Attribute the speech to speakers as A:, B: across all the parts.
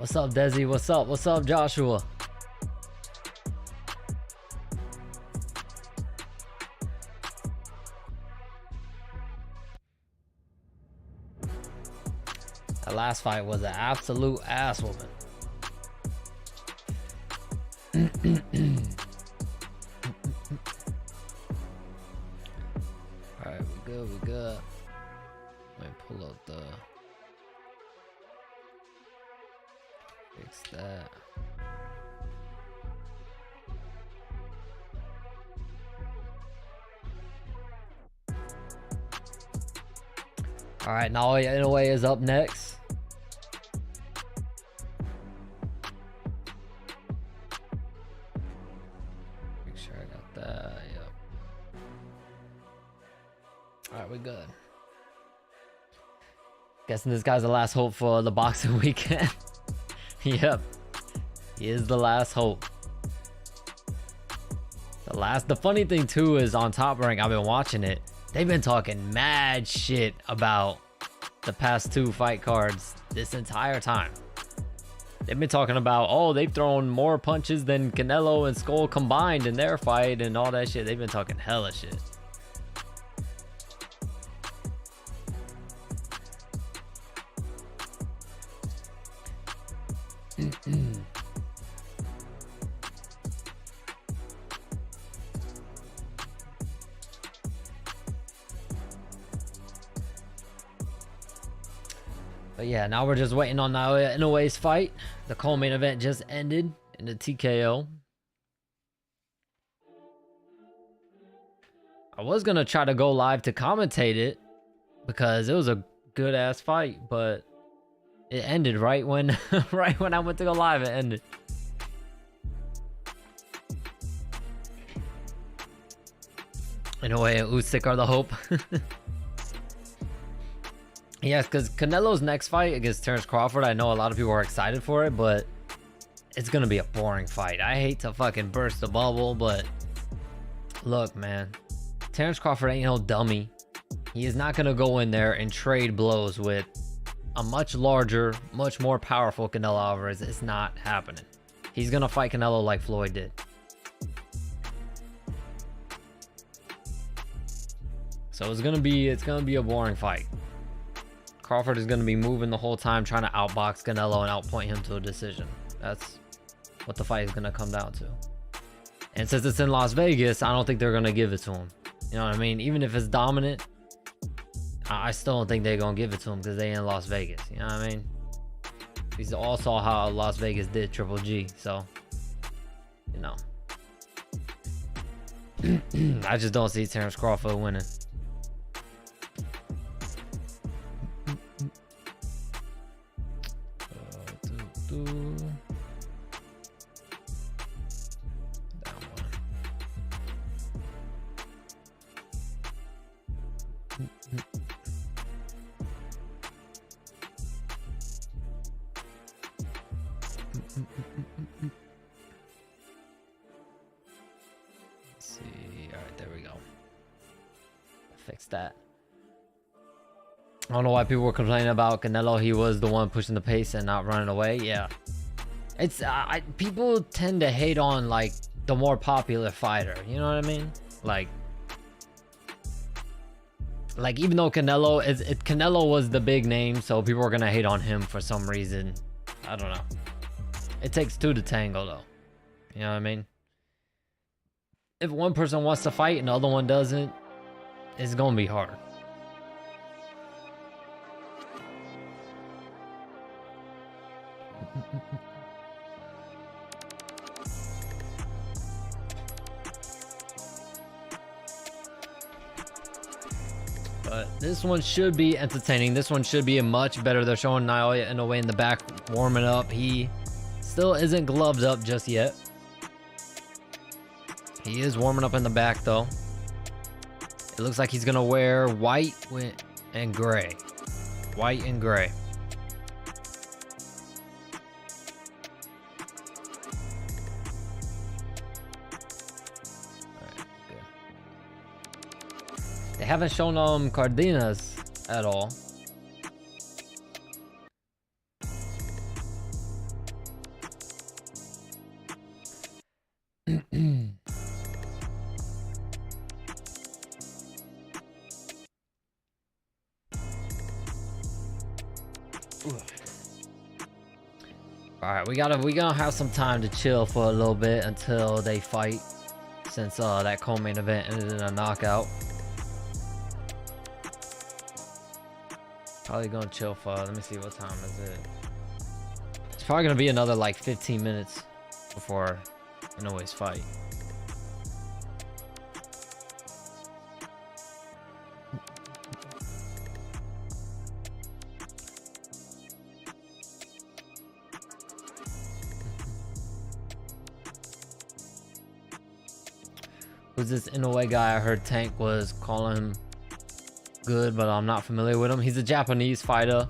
A: What's up, Desi? What's up? What's up, Joshua? That last fight was an absolute ass whooping. Alright, we good, we good. Let me pull up the... Fix that. Alright, now Inoue is up next. Make sure I got that. Yep. Alright, we good. Guessing this guy's the last hope for the boxing weekend. Yep. He is the last hope. The funny thing too is on Top Rank, I've been watching it. They've been talking mad shit about the past two fight cards this entire time. They've been talking about, oh, they've thrown more punches than Canelo and Skull combined in their fight and all that shit. They've been talking hella shit. But yeah, now we're just waiting on Inoue's fight. The co-main event just ended in the TKO. I was gonna try to go live to commentate it because it was a good ass fight, but it ended right when right when I went to go live. It ended. Inoue and Usyk are the hope. Yes, because Canelo's next fight against Terrence Crawford, I know a lot of people are excited for it, but it's gonna be a boring fight. I hate to fucking burst the bubble, but look, man, Terrence Crawford ain't no dummy. He is not gonna go in there and trade blows with a much larger, much more powerful Canelo Alvarez. It's not happening. He's gonna fight Canelo like Floyd did. So it's gonna be a boring fight. Crawford is going to be moving the whole time, trying to outbox Canelo and outpoint him to a decision. That's what the fight is going to come down to. And since it's in Las Vegas, I don't think they're going to give it to him. You know what I mean? Even if it's dominant, I still don't think they're going to give it to him because they in Las Vegas. You know what I mean? We all saw how Las Vegas did Triple G. So, you know. I just don't see Terrence Crawford winning. Let's see. All right, there we go. Fix that. I don't know why people were complaining about Canelo. He was the one pushing the pace and not running away. Yeah, it's people tend to hate on like the more popular fighter. You know what I mean? Like even though Canelo was the big name, so people were gonna hate on him for some reason. I don't know. It takes two to tango, though. You know what I mean? If one person wants to fight and the other one doesn't, it's gonna be hard. But this one should be entertaining. This one should be a much better. They're showing Inoue in the back warming up. He still isn't gloved up just yet. He is warming up in the back though. It looks like he's gonna wear white and gray. White and gray. They haven't shown Cardenas at all. All right, we gonna have some time to chill for a little bit until they fight, since that co-main event ended in a knockout. Probably gonna chill for, let me see, what time is it? It's probably gonna be another like 15 minutes before Inoue's fight. Who's this Inoue guy? I heard Tank was calling him good, but I'm not familiar with him. He's a Japanese fighter.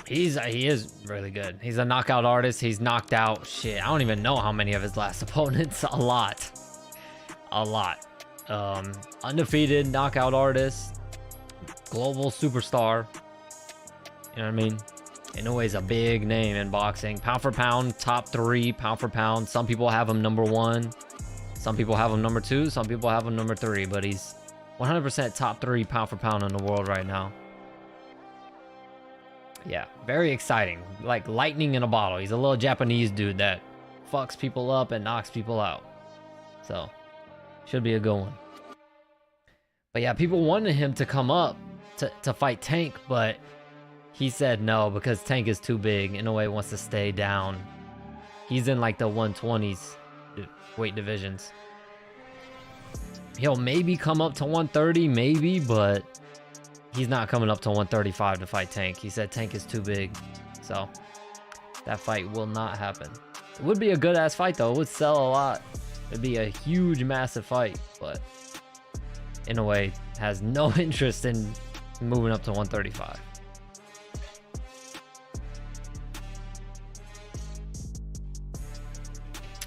A: He is really good. He's a knockout artist. He's knocked out shit. I don't even know how many of his last opponents. A lot. Undefeated knockout artist. Global superstar. You know what I mean? Inoue's a big name in boxing. Pound for pound, top 3 pound for pound. Some people have him number 1. Some people have him number 2. Some people have him number 3. But he's 100% top 3 pound for pound in the world right now. Yeah, very exciting. Like lightning in a bottle. He's a little Japanese dude that fucks people up and knocks people out. So, should be a good one. But yeah, people wanted him to come up to fight Tank, but he said no because Tank is too big. Inoue wants to stay down. He's in like the 120s weight divisions. He'll maybe come up to 130, maybe, but he's not coming up to 135 to fight Tank. He said Tank is too big. So that fight will not happen. It would be a good ass fight though. It would sell a lot. It'd be a huge, massive fight, but Inoue has no interest in moving up to 135.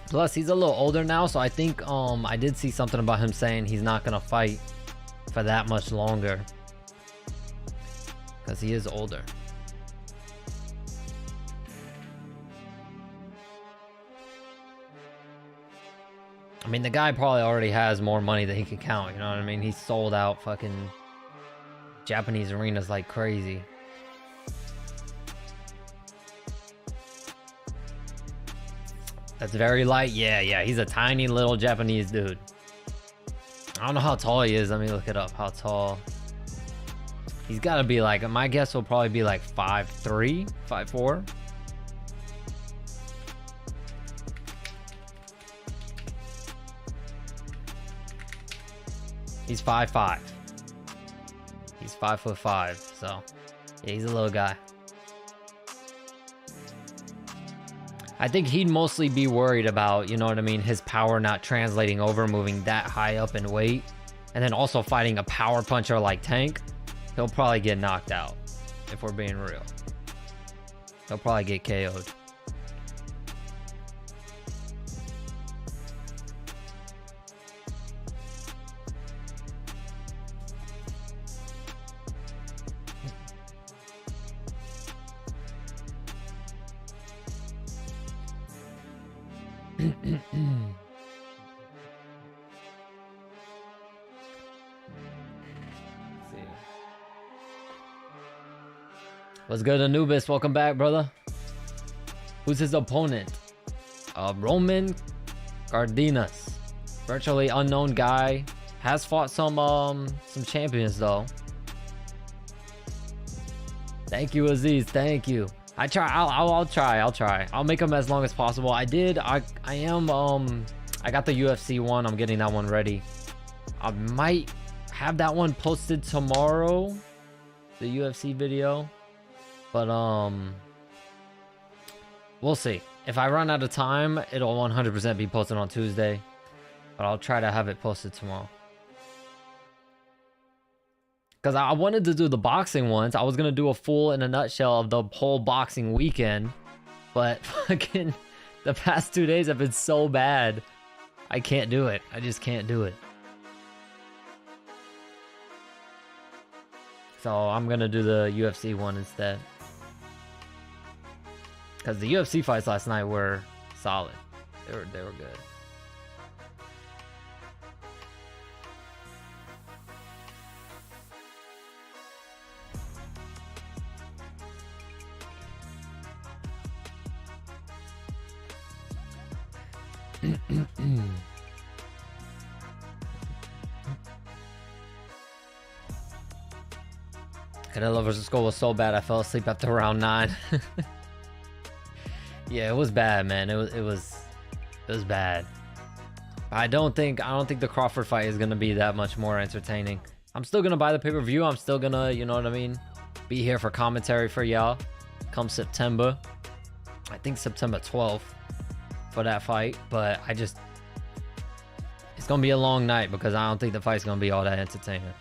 A: Plus, he's a little older now, so I think I did see something about him saying he's not gonna fight for that much longer because he is older. I mean, the guy probably already has more money than he can count, you know what I mean? He's sold out fucking Japanese arenas like crazy. That's very light. Yeah, he's a tiny little Japanese dude. I don't know how tall he is. Let me look it up. How tall? He's got to be like, my guess will probably be like 5'3", 5'4". He's 5'5". He's 5'5", so yeah, he's a little guy. I think he'd mostly be worried about, you know what I mean, his power not translating over, moving that high up in weight, and then also fighting a power puncher like Tank. He'll probably get knocked out, if we're being real. He'll probably get KO'd. What's good, Anubis? Welcome back, brother. Who's his opponent? Roman Cardenas. Virtually unknown guy. Has fought some champions though. Thank you, Aziz. Thank you. I'll try. I'll make them as long as possible. I got the UFC one. I'm getting that one ready. I might have that one posted tomorrow, the UFC video, but we'll see. If I run out of time, it'll 100% be posted on Tuesday, but I'll try to have it posted tomorrow. Because I wanted to do the boxing ones. I was going to do a full in a nutshell of the whole boxing weekend. But fucking the past 2 days have been so bad. I can't do it. I just can't do it. So I'm going to do the UFC one instead. Because the UFC fights last night were solid. They were good. Canelo versus Skull was so bad I fell asleep after round 9. Yeah, it was bad, man. It was bad. I don't think the Crawford fight is gonna be that much more entertaining. I'm still gonna buy the pay-per-view. I'm still gonna, you know what I mean, be here for commentary for y'all come September. I think September 12th for that fight, but it's gonna be a long night because I don't think the fight's gonna be all that entertaining.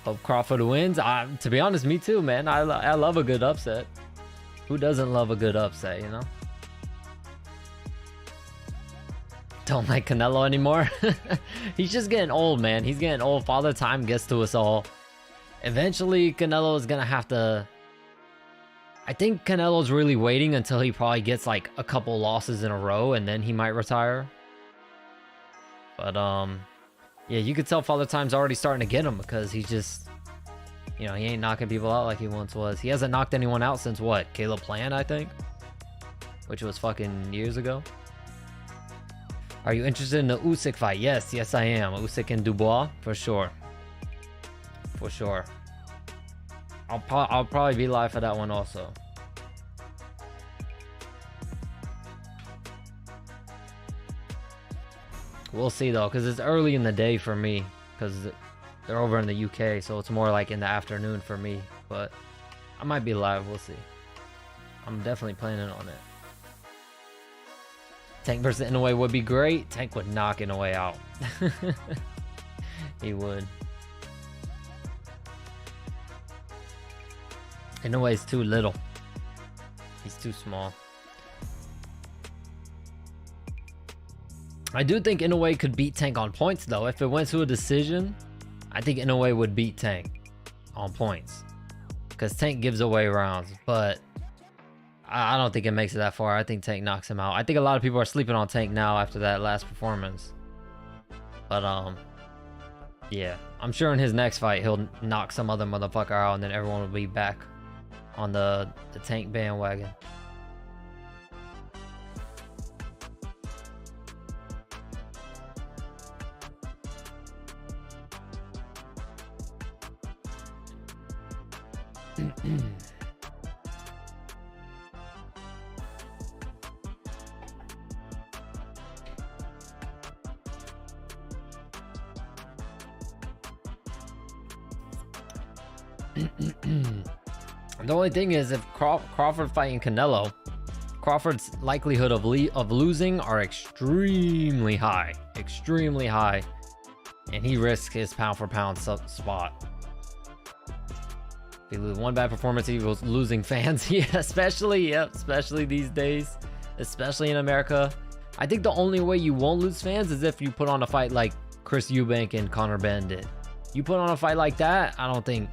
A: Hope Crawford wins. To be honest, me too, man. I love a good upset. Who doesn't love a good upset, you know? Don't like Canelo anymore. He's just getting old, man. He's getting old. Father Time gets to us all. Eventually, Canelo is gonna have to... I think Canelo's really waiting until he probably gets like a couple losses in a row and then he might retire. But, yeah, you could tell Father Time's already starting to get him because he's just, you know, he ain't knocking people out like he once was. He hasn't knocked anyone out since what? Caleb Plant, I think? Which was fucking years ago. Are you interested in the Usyk fight? Yes, I am. Usyk and Dubois, for sure. For sure. I'll probably be live for that one also. We'll see though, because it's early in the day for me, because they're over in the UK, so it's more like in the afternoon for me. But I might be live. We'll see. I'm definitely planning on it. Tank versus Inoue would be great. Tank would knock Inoue out. He would. Inoue's too little. He's too small. I do think Inoue could beat Tank on points though. If it went to a decision, I think Inoue would beat Tank on points. Because Tank gives away rounds. But I don't think it makes it that far. I think Tank knocks him out. I think a lot of people are sleeping on Tank now after that last performance. But yeah. I'm sure in his next fight he'll knock some other motherfucker out and then everyone will be back on the Tank bandwagon. The only thing is, if Crawford fighting Canelo, Crawford's likelihood of losing are extremely high, and he risks his pound for pound spot. If he loses one bad performance, he was losing fans. Yeah, especially these days, especially in America. I think the only way you won't lose fans is if you put on a fight like Chris Eubank and Conor Benn did. You put on a fight like that, I don't think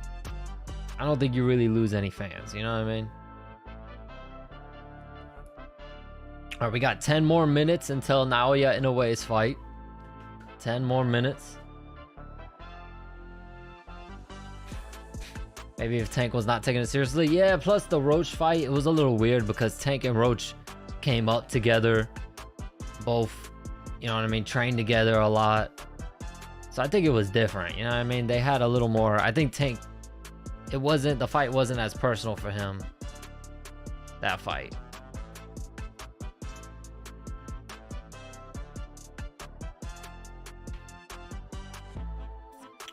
A: you really lose any fans, you know what I mean? All right, we got 10 more minutes until Naoya Inoue's fight. 10 more minutes. Maybe if Tank was not taking it seriously. Yeah, plus the Roach fight, it was a little weird because Tank and Roach came up together. Both, you know what I mean, trained together a lot. So I think it was different, you know what I mean? They had a little more, I think Tank, the fight wasn't as personal for him, that fight.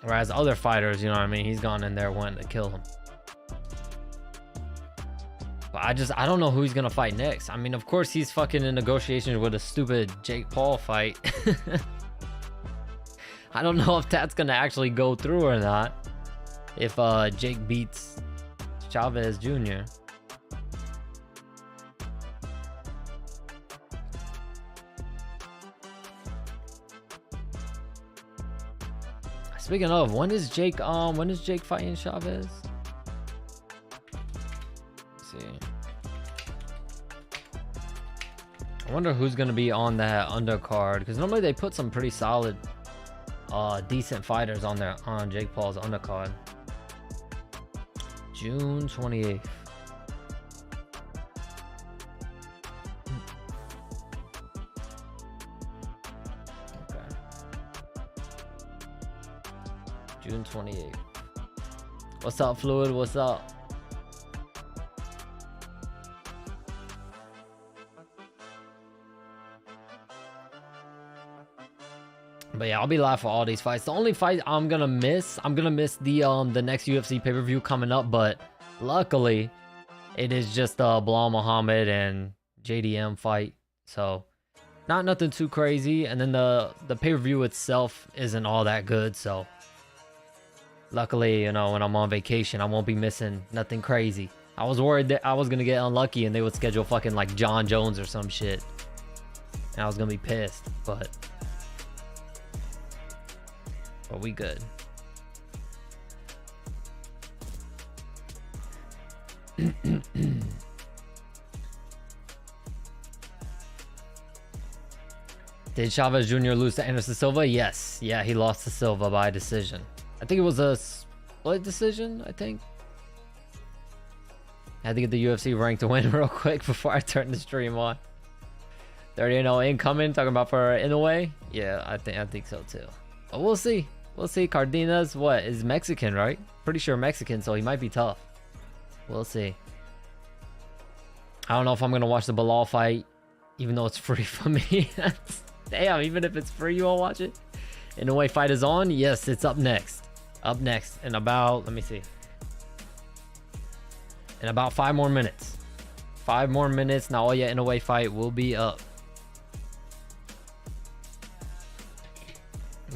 A: Whereas other fighters, you know what I mean, he's gone in there wanting to kill him. But I don't know who he's gonna fight next. I mean, of course he's fucking in negotiations with a stupid Jake Paul fight. I don't know if that's gonna actually go through or not. If Jake beats Chavez Jr. Speaking of, when is Jake fighting Chavez? Let's see. I wonder who's gonna be on that undercard, because normally they put some pretty solid decent fighters on Jake Paul's undercard. June 28th. Okay. June 28th. What's up, Fluid? What's up? But yeah, I'll be live for all these fights. The only fight I'm gonna miss the next UFC pay-per-view coming up, but luckily it is just Bilal Muhammad and JDM fight. So not nothing too crazy. And then the pay-per-view itself isn't all that good. So luckily, you know, when I'm on vacation, I won't be missing nothing crazy. I was worried that I was gonna get unlucky and they would schedule fucking like John Jones or some shit. And I was gonna be pissed, but we good. Did Chavez Jr. lose to Anderson Silva? Yes. Yeah, he lost to Silva by decision. I think it was a split decision, I think. I had to get the UFC rank to win real quick before I turn the stream on. 30-0 incoming, talking about for Inoue? Yeah, I think so too. But we'll see. We'll see. Cardenas, what, is Mexican, right? Pretty sure Mexican, so he might be tough. We'll see. I don't know if I'm going to watch the Bilal fight, even though it's free for me. Damn, even if it's free, you won't watch it? Inoue fight is on? Yes, it's up next. Up next in about, let me see. In about 5 more minutes. 5 more minutes. Now, Naoya Inoue fight will be up.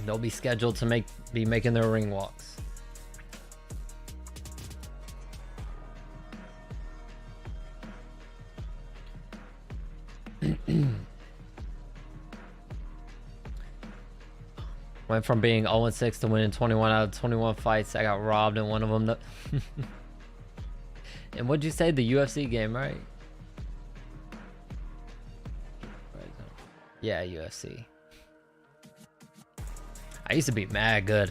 A: They'll be scheduled to be making their ring walks. Went from being 0-6 to winning 21 out of 21 fights. I got robbed in one of them. And what'd you say? The UFC game, right? Yeah, UFC. I used to be mad good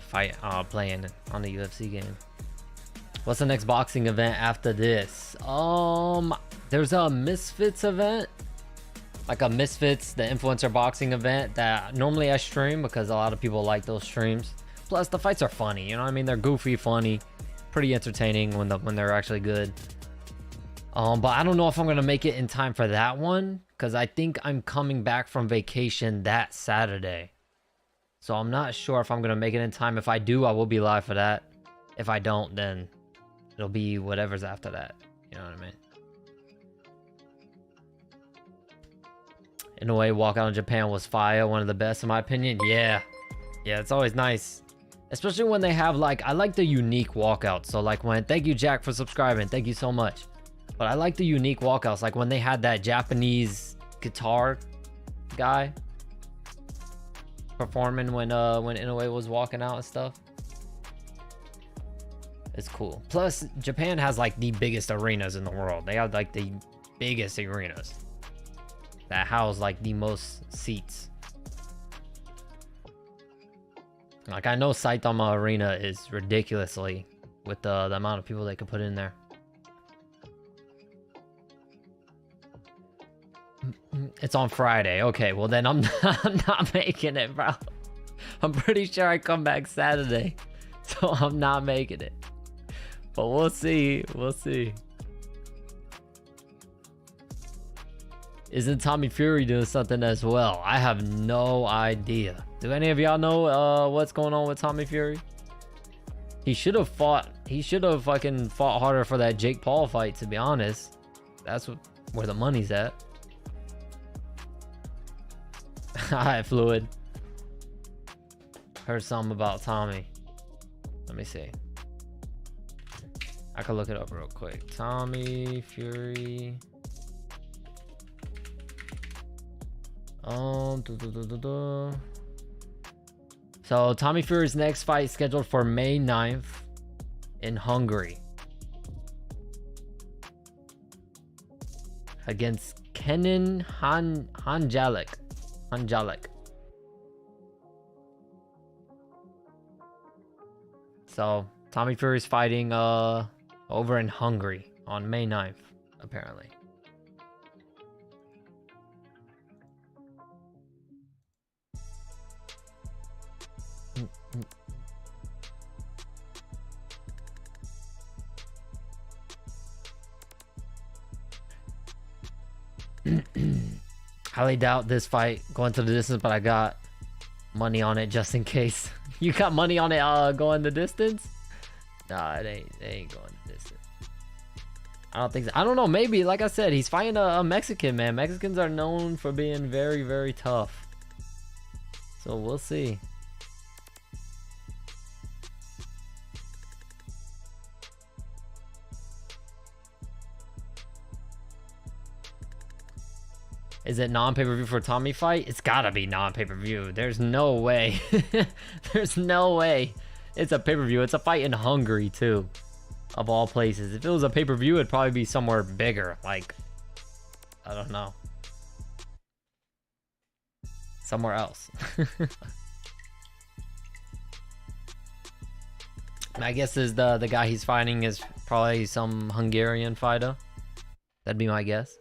A: playing on the UFC game. What's the next boxing event after this? There's a Misfits event. Like a Misfits, the influencer boxing event that normally I stream because a lot of people like those streams. Plus the fights are funny, you know what I mean? They're goofy, funny, pretty entertaining when they're actually good. But I don't know if I'm gonna make it in time for that one because I think I'm coming back from vacation that Saturday. So I'm not sure if I'm going to make it in time. If I do, I will be live for that. If I don't, then it'll be whatever's after that. You know what I mean? In a way, walkout in Japan was fire. One of the best in my opinion. Yeah. Yeah, it's always nice. Especially when they have like, I like the unique walkouts. So like when, thank you Jack for subscribing. Thank you so much. But I like the unique walkouts. Like when they had that Japanese guitar guy performing when Inoue was walking out and stuff. It's cool. Plus, Japan has like the biggest arenas in the world. They have like the biggest arenas that house like the most seats. Like I know Saitama Arena is ridiculously with the amount of people they could put in there. It's on Friday. Okay, well then I'm not making it, bro. I'm pretty sure I come back Saturday, so I'm not making it. But we'll see. We'll see. Isn't Tommy Fury doing something as well? I have no idea. Do any of y'all know what's going on with Tommy Fury? He should have fucking fought harder for that Jake Paul fight, to be honest. That's where the money's at. Alright, Fluid. Heard something about Tommy. Let me see. I can look it up real quick. Tommy Fury. So Tommy Fury's next fight scheduled for May 9th in Hungary against Kenan Hanjalik. So Tommy Fury's fighting over in Hungary on May 9th, apparently. Highly doubt this fight going to the distance, but I got money on it just in case. You got money on it going the distance? Nah, it ain't going the distance. I don't think so. I don't know, maybe, like I said, he's fighting a Mexican, man. Mexicans are known for being very, very tough. So we'll see. Is it non-pay-per-view for Tommy fight? It's gotta be non-pay-per-view. There's no way. There's no way. It's a pay-per-view. It's a fight in Hungary too, of all places. If it was a pay-per-view, it'd probably be somewhere bigger. Like, I don't know, somewhere else. My guess is the guy he's fighting is probably some Hungarian fighter. That'd be my guess.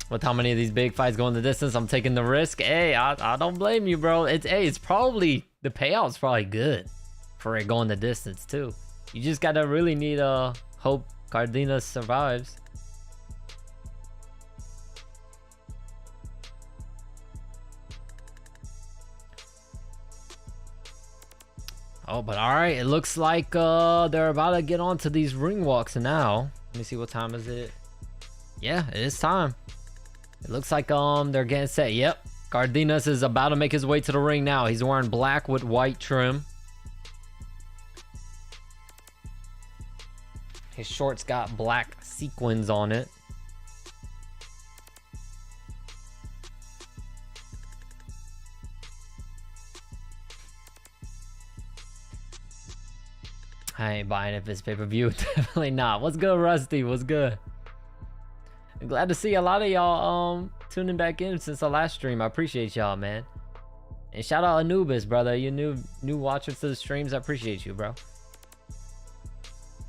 A: With how many of these big fights go in the distance, I'm taking the risk. Hey, I don't blame you, bro. It's probably, the payout's probably good for it going the distance too. You just gotta really need hope Cardenas survives. Oh, but all right, it looks like they're about to get onto these ring walks now. Let me see, what time is it? Yeah, it is time. It looks like they're getting set. Yep, Cardenas is about to make his way to the ring now. He's wearing black with white trim. His shorts got black sequins on it. I ain't buying it if it's pay-per-view. Definitely not. What's good, Rusty? What's good? I'm glad to see a lot of y'all tuning back in since the last stream. I appreciate y'all, man. And shout out Anubis, brother. You new watchers to the streams. I appreciate you, bro.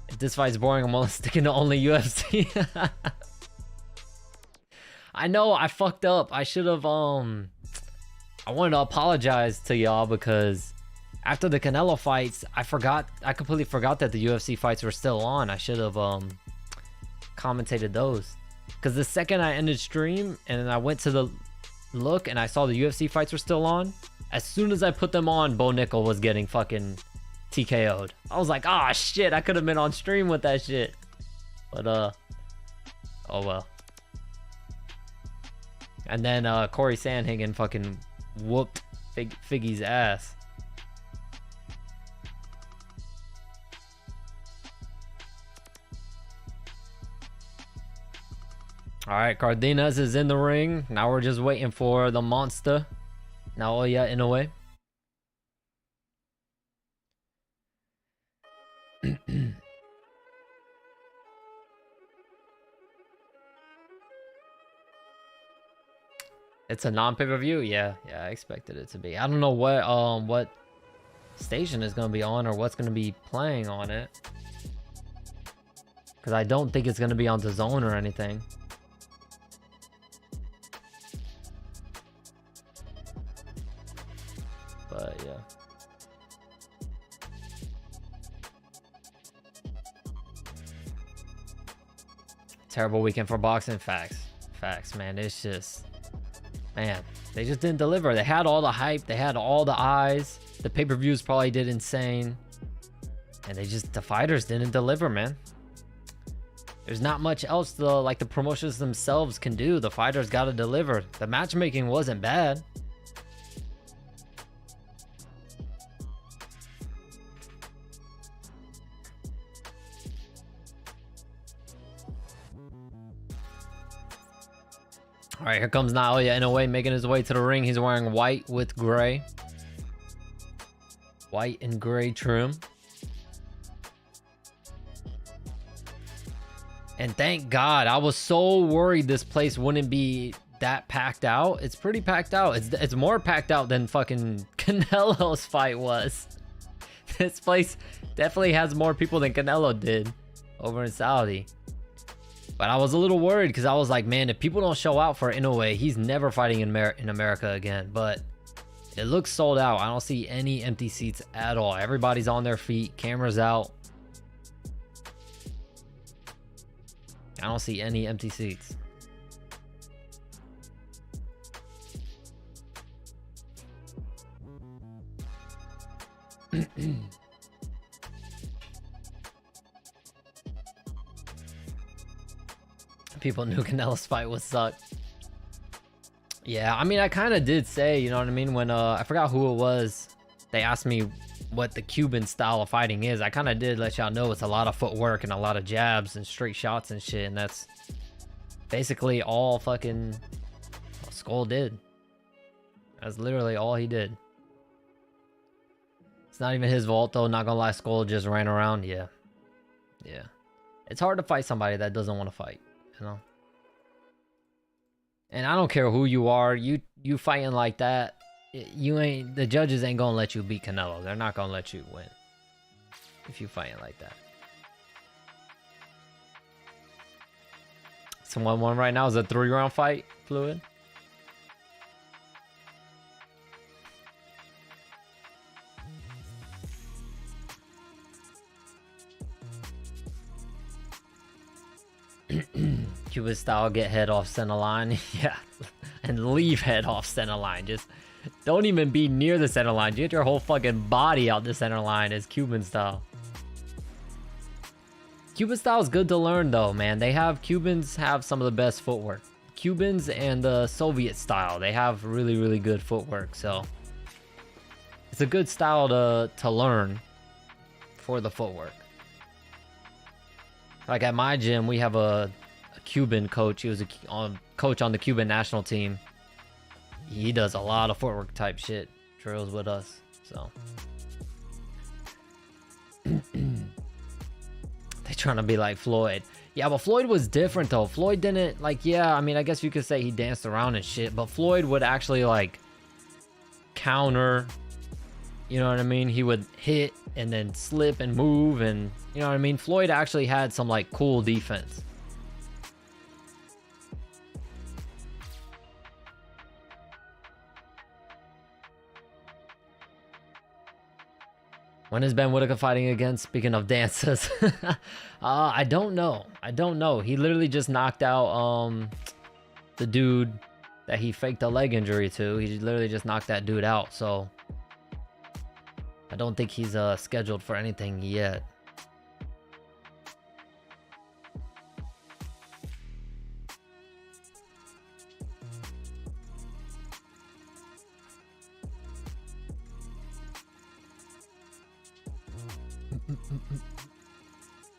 A: If this fight's boring, I'm only sticking to only UFC. I know I fucked up. I should have I wanted to apologize to y'all because after the Canelo fights, I completely forgot that the UFC fights were still on. I should have commentated those. Because the second I ended stream and I went to the look and I saw the UFC fights were still on, as soon as I put them on, Bo Nickel was getting fucking TKO'd. I was like, ah, shit, I could have been on stream with that shit. But, oh well. And then Corey Sandhagen fucking whooped Figgy's ass. All right, Cardenas is in the ring. Now we're just waiting for the monster, Naoya Inoue. It's a non-pay-per-view. Yeah, I expected it to be. I don't know what station is gonna be on or what's gonna be playing on it, because I don't think it's gonna be on DAZN or anything. But yeah. Terrible weekend for boxing. Facts, man. It's just, man, they just didn't deliver. They had all the hype, they had all the eyes, the pay-per-views probably did insane, and the fighters didn't deliver, man. There's not much else the promotions themselves can do. The fighters got to deliver. The matchmaking wasn't bad. All right, here comes Naoya Inoue making his way to the ring. He's wearing white with gray. White and gray trim. And thank God, I was so worried this place wouldn't be that packed out. It's pretty packed out. It's more packed out than fucking Canelo's fight was. This place definitely has more people than Canelo did over in Saudi. But I was a little worried because I was like, man, if people don't show out for Inoue, he's never fighting in America again. But it looks sold out. I don't see any empty seats at all. Everybody's on their feet, cameras out. I don't see any empty seats. People knew Canelo's fight would suck. Yeah, I mean, I kind of did say, you know what I mean? When I forgot who it was, they asked me what the Cuban style of fighting is. I kind of did let y'all know it's a lot of footwork and a lot of jabs and straight shots and shit. And that's basically all fucking Skull did. That's literally all he did. It's not even his fault though. Not gonna lie, Skull just ran around. Yeah. Yeah. It's hard to fight somebody that doesn't want to fight, you know? And I don't care who you are. You fighting like that, the judges ain't gonna let you beat Canelo. They're not gonna let you win if you fighting like that. So 1-1 right now is a 3-round fight, Fluid. Cuban style, get head off center line. Yeah, and leave head off center line. Just don't even be near the center line. Get your whole fucking body out the center line is Cuban style. Cuban style is good to learn though, man. Cubans have some of the best footwork. Cubans and the Soviet style, they have really, really good footwork. So it's a good style to learn for the footwork. Like at my gym, we have a Cuban coach. He was a coach on the Cuban national team. He does a lot of footwork type shit, drills with us. So they trying to be like Floyd. Yeah, but Floyd was different though. Floyd didn't like. Yeah, I mean, I guess you could say he danced around and shit, but Floyd would actually like counter. You know what I mean? He would hit and then slip and move, and you know what I mean? Floyd actually had some like cool defense. When is Ben Whittaker fighting again? Speaking of dances, I don't know. He literally just knocked out the dude that he faked a leg injury to. He literally just knocked that dude out. So I don't think he's scheduled for anything yet.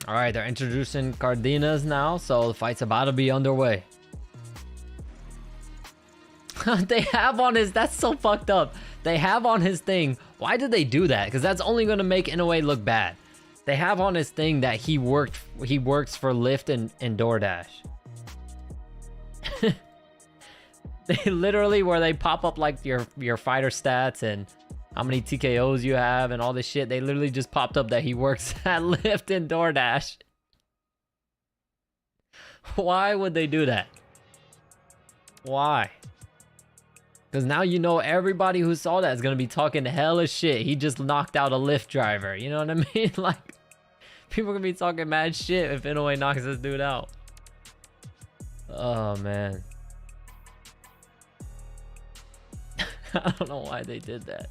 A: All right, they're introducing Cardenas now, so the fight's about to be underway. They have on his, that's so fucked up. They have on his thing. Why did they do that? Because that's only going to make Inoue look bad. They have on his thing that he works for Lyft and DoorDash. They literally, where they pop up like your fighter stats and how many TKOs you have and all this shit, they literally just popped up that he works at Lyft and DoorDash. Why would they do that? Why? Because now you know everybody who saw that is going to be talking hella shit. He just knocked out a Lyft driver. You know what I mean? Like, people are going to be talking mad shit if Inoue knocks this dude out. Oh, man. I don't know why they did that.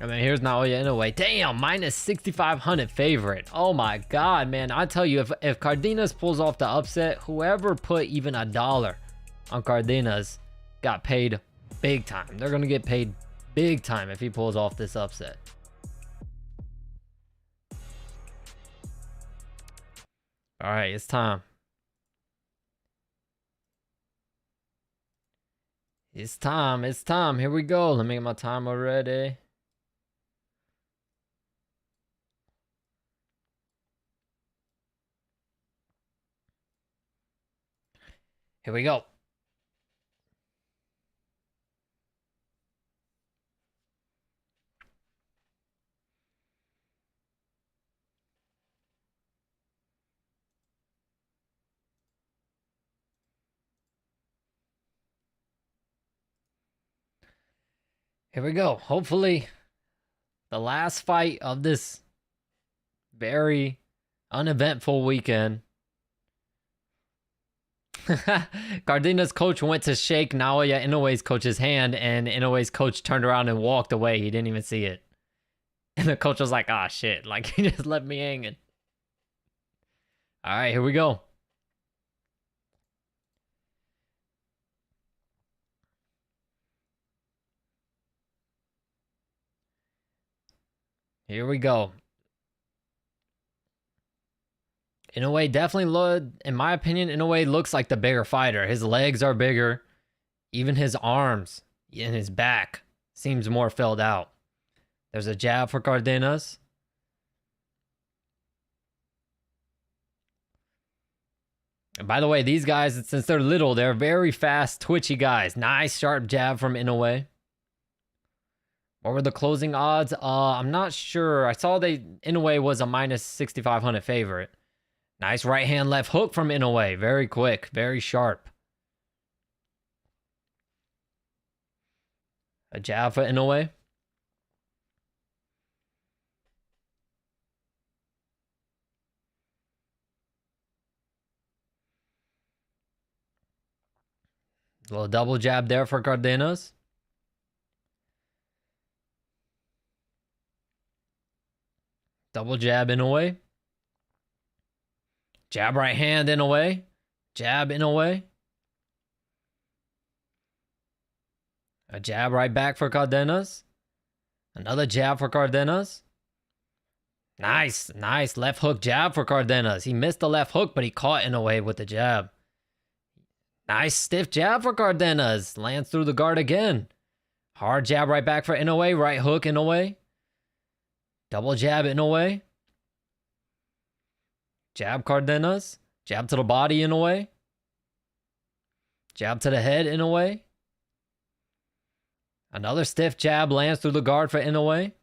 A: I mean, here's Naoya Inoue. Damn, minus 6,500 favorite. Oh my god, man. I tell you, if Cardenas pulls off the upset, whoever put even $1 on Cardenas got paid big time. They're gonna get paid big time if he pulls off this upset. All right, it's time. It's time. It's time. Here we go. Let me get my timer ready. Here we go. Here we go. Hopefully, the last fight of this very uneventful weekend. Cardenas' coach went to shake Naoya Inoue's coach's hand, and Inoue's coach turned around and walked away. He didn't even see it. And the coach was like, ah, shit. Like, he just left me hanging. All right, here we go. Here we go. Inoue definitely, in my opinion, Inoue looks like the bigger fighter. His legs are bigger. Even his arms and his back seems more filled out. There's a jab for Cardenas. And by the way, these guys, since they're little, they're very fast, twitchy guys. Nice, sharp jab from Inoue. What were the closing odds? I'm not sure. I saw Inoue was a minus 6,500 favorite. Nice right hand, left hook from Inoue. Very quick, very sharp. A jab for Inoue. A little double jab there for Cardenas. Double jab Inoue. Jab right hand Inoue. Jab Inoue. A jab right back for Cardenas. Another jab for Cardenas. Nice, nice left hook jab for Cardenas. He missed the left hook, but he caught Inoue with the jab. Nice stiff jab for Cardenas. Lands through the guard again. Hard jab right back for Inoue. Right hook Inoue. Double jab Inoue. Jab Cardenas. Jab to the body Inoue. Jab to the head Inoue. Another stiff jab lands through the guard for Inoue.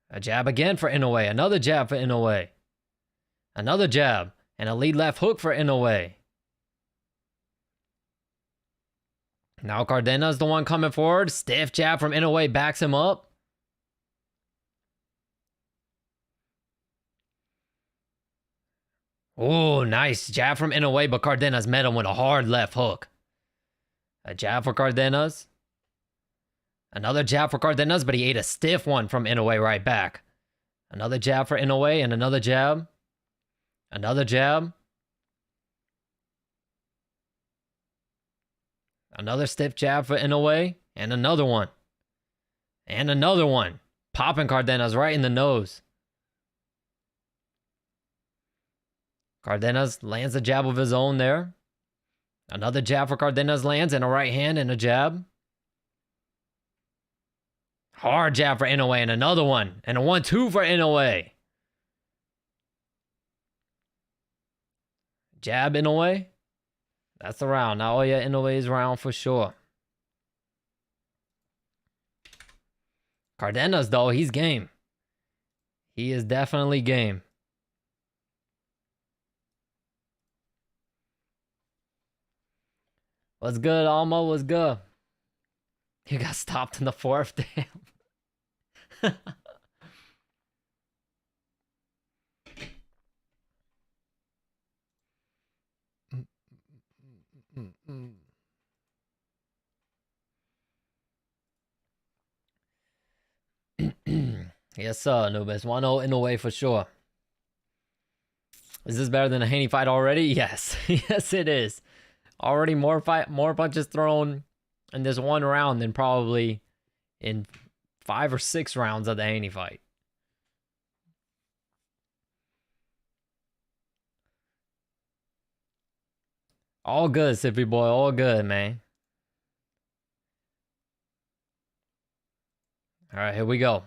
A: A jab again for Inoue. Another jab for Inoue. Another jab. And a lead left hook for Inoue. Now Cardenas the one coming forward. Stiff jab from Inoue backs him up. Oh, nice jab from Inoue, but Cardenas met him with a hard left hook. A jab for Cardenas. Another jab for Cardenas, but he ate a stiff one from Inoue right back. Another jab for Inoue and another jab. Another jab. Another stiff jab for Inoue and another one. And another one. Popping Cardenas right in the nose. Cardenas lands a jab of his own there. Another jab for Cardenas lands and a right hand and a jab. Hard jab for Inoue and another one. And a 1-2 for Inoue. Jab Inoue. That's the round. Naoya Inoue's round for sure. Cardenas, though, he's game. He is definitely game. What's good, Alma? What's good? You got stopped in the fourth, damn. Yes, sir, Anubis. 1-0 Inoue for sure. Is this better than a Haney fight already? Yes. Yes, it is. Already more punches thrown in this one round than probably in 5 or 6 rounds of the Haney fight. All good, Sippy boy. All good, man. All right, here we go.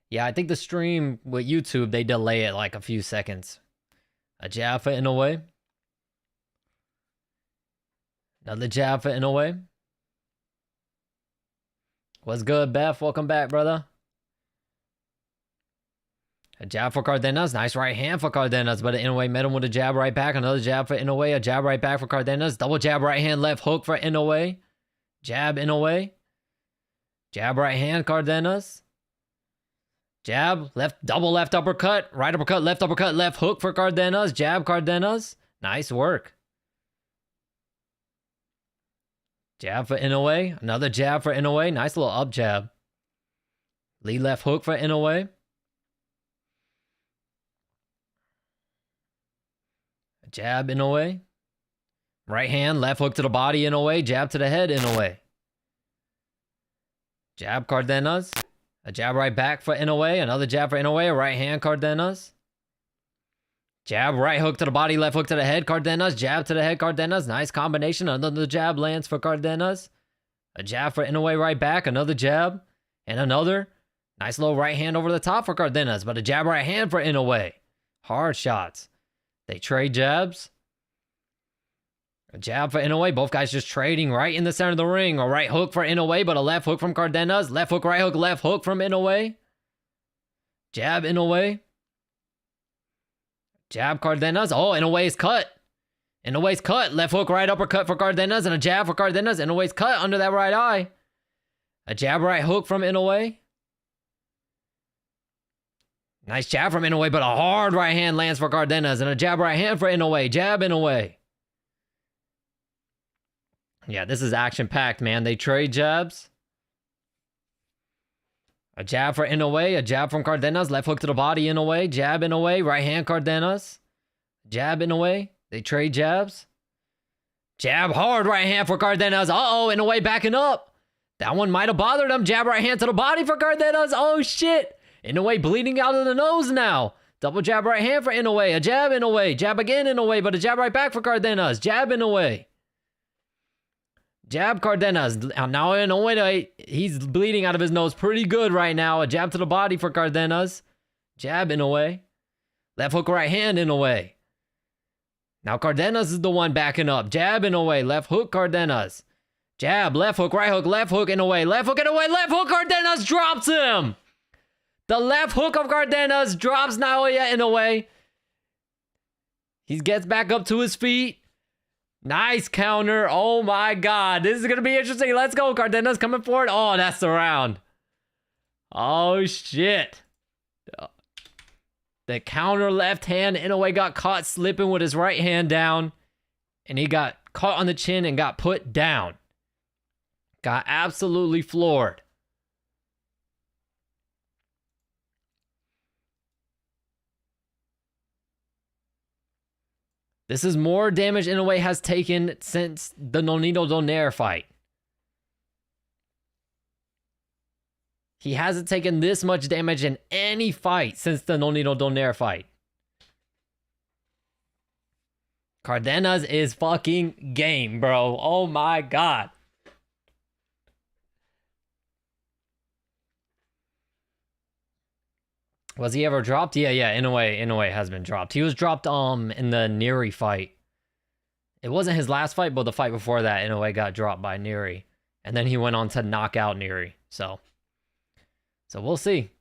A: Yeah, I think the stream with YouTube, they delay it like a few seconds. A jab for Inoue. Another jab for Inoue. What's good, Beth? Welcome back, brother. A jab for Cardenas. Nice right hand for Cardenas, but Inoue met him with a jab right back. Another jab for Inoue. A jab right back for Cardenas. Double jab right hand, left hook for Inoue. Jab Inoue. Jab right hand, Cardenas. Jab, left, double left uppercut. Right uppercut, left hook for Cardenas. Jab Cardenas. Nice work. Jab for Inoue. Another jab for Inoue. Nice little up jab. Lead left hook for Inoue. Jab Inoue. Right hand, left hook to the body Inoue. Jab to the head Inoue. Jab Cardenas. A jab right back for Inoue. Another jab for Inoue. Right hand Cardenas. Jab, right hook to the body, left hook to the head, Cardenas. Jab to the head, Cardenas. Nice combination. Another jab lands for Cardenas. A jab for Inoue right back. Another jab. And another. Nice little right hand over the top for Cardenas. But a jab right hand for Inoue. Hard shots. They trade jabs. A jab for Inoue. Both guys just trading right in the center of the ring. A right hook for Inoue, but a left hook from Cardenas. Left hook, right hook, left hook from Inoue. Jab Inoue. Jab Cardenas. Oh, Inoue's cut. Inoue's cut. Left hook, right uppercut for Cardenas. And a jab for Cardenas. Inoue's cut under that right eye. A jab right hook from Inoue. Nice jab from Inoue, but a hard right hand lands for Cardenas. And a jab right hand for Inoue. Jab Inoue. Yeah, this is action-packed, man. They trade jabs. A jab for Inoue, a jab from Cardenas, left hook to the body Inoue, jab Inoue, right hand Cardenas, jab Inoue. They trade jabs. Jab hard right hand for Cardenas. Uh-oh, Inoue backing up. That one might have bothered him. Jab right hand to the body for Cardenas. Oh, shit. Inoue bleeding out of the nose now. Double jab right hand for Inoue, a jab Inoue, jab again Inoue, but a jab right back for Cardenas, jab Inoue. Jab Cardenas. Now Inoue, he's bleeding out of his nose pretty good right now. A jab to the body for Cardenas. Jab Inoue. Left hook right hand Inoue. Now Cardenas is the one backing up. Jab Inoue. Left hook Cardenas. Jab, left hook, right hook, left hook Inoue. Left hook Inoue. Left hook Cardenas drops him. The left hook of Cardenas drops Naoya Inoue. He gets back up to his feet. Nice counter. Oh my God. This is going to be interesting. Let's go. Cardenas coming forward. Oh, that's the round. Oh, shit. The counter left hand. Inoue got caught slipping with his right hand down. And he got caught on the chin and got put down. Got absolutely floored. This is more damage Inoue has taken since the Nonito Donaire fight. He hasn't taken this much damage in any fight since the Nonito Donaire fight. Cardenas is fucking game, bro. Oh my God. Was he ever dropped? Yeah, Inoue has been dropped. He was dropped in the Neri fight. It wasn't his last fight, but the fight before that, Inoue got dropped by Neri. And then he went on to knock out Neri. So we'll see.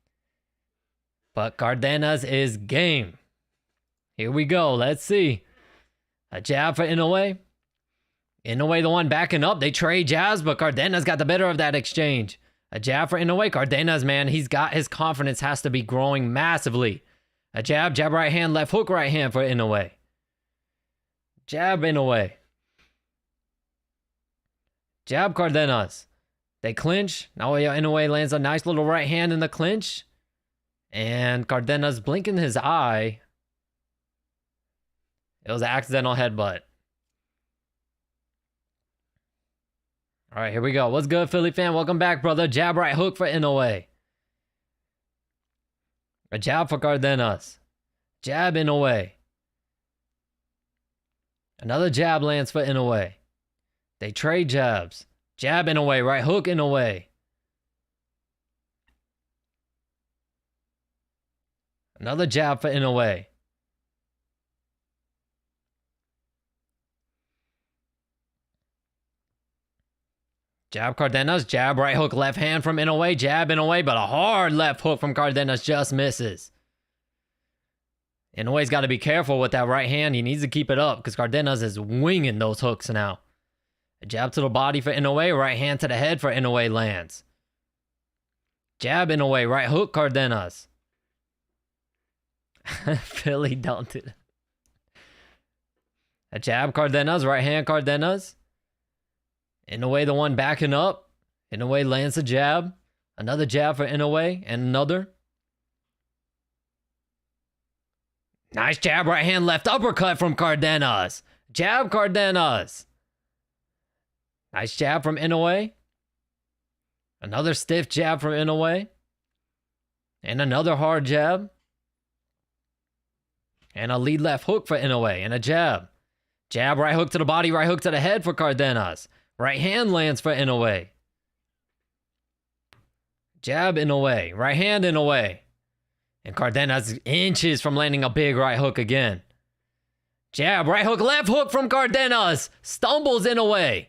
A: But Cardenas is game. Here we go. Let's see. A jab for Inoue. Inoue the one backing up. They trade jabs, but Cardenas got the better of that exchange. A jab for Inoue. Cardenas, man, he's got his confidence has to be growing massively. A jab, jab right hand, left hook right hand for Inoue. Jab Inoue. Jab Cardenas. They clinch. Now Inoue lands a nice little right hand in the clinch. And Cardenas blinking his eye. It was an accidental headbutt. All right, here we go. What's good, Philly fan? Welcome back, brother. Jab right hook for Inoue. A jab for Cardenas. Jab Inoue. Another jab lands for Inoue. They trade jabs. Jab Inoue, right hook Inoue. Another jab for Inoue. Jab Cardenas, jab right hook, left hand from Inoue, jab Inoue, but a hard left hook from Cardenas just misses. Inoue's got to be careful with that right hand. He needs to keep it up because Cardenas is winging those hooks now. A jab to the body for Inoue, right hand to the head for Inoue lands. Jab Inoue, right hook Cardenas. Philly dunked it. A jab Cardenas, right hand Cardenas. Inoue the one backing up. Inoue lands a jab. Another jab for Inoue and another. Nice jab, right hand, left uppercut from Cardenas. Jab Cardenas. Nice jab from Inoue. Another stiff jab from Inoue. And another hard jab. And a lead left hook for Inoue. And a jab. Jab, right hook to the body, right hook to the head for Cardenas. Right hand lands for Inoue. Jab Inoue. Right hand Inoue. And Cardenas inches from landing a big right hook again. Jab, right hook, left hook from Cardenas. Stumbles Inoue.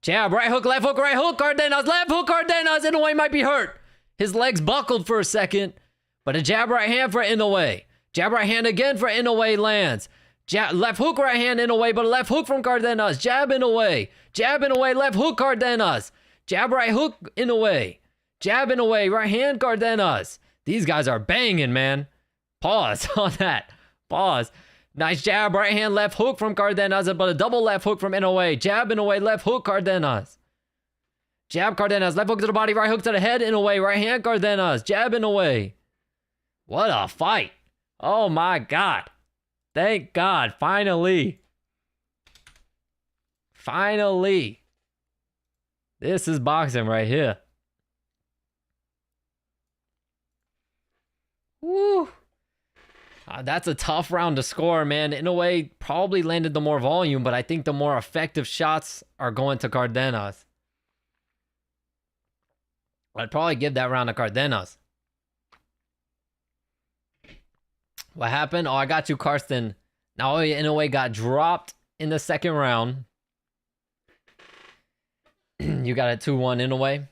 A: Jab, right hook, right hook, Cardenas, left hook, Cardenas. Inoue might be hurt. His legs buckled for a second. But a jab right hand for Inoue. Jab right hand again for Inoue lands. Jab, left hook, right hand Inoue, but a left hook from Cardenas. Jab Inoue. Jab Inoue, left hook Cardenas. Jab right hook Inoue. Jab Inoue, right hand Cardenas. These guys are banging, man. Pause on that. Pause. Nice jab, right hand, left hook from Cardenas, but a double left hook from Inoue. Jab Inoue, left hook Cardenas. Jab Cardenas, left hook to the body, right hook to the head Inoue, right hand Cardenas. Jab Inoue. What a fight. Oh my God. Thank God. Finally. Finally. This is boxing right here. Woo. That's a tough round to score, man. Inoue probably landed the more volume, but I think the more effective shots are going to Cardenas. I'd probably give that round to Cardenas. What happened? Oh, I got you, Karsten. Now Inoue got dropped in the second round. You got a 2-1 Inoue.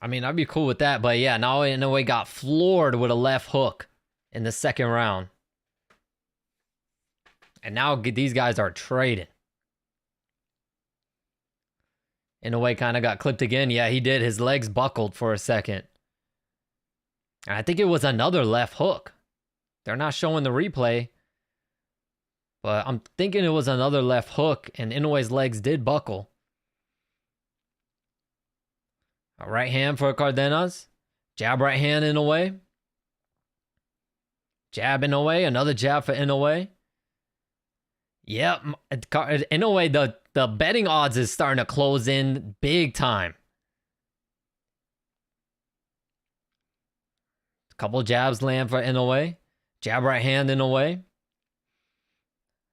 A: I mean, I'd be cool with that, but yeah, now Inoue got floored with a left hook in the second round. And now these guys are trading. Inoue kind of got clipped again. Yeah, he did. His legs buckled for a second. And I think it was another left hook. They're not showing the replay. But I'm thinking it was another left hook, and Inoue's legs did buckle. A right hand for Cardenas. Jab right hand Inoue. Jab Inoue. Another jab for Inoue. Yep. Inoue, the betting odds is starting to close in big time. Couple jabs land for Inoue. Jab right hand Inoue.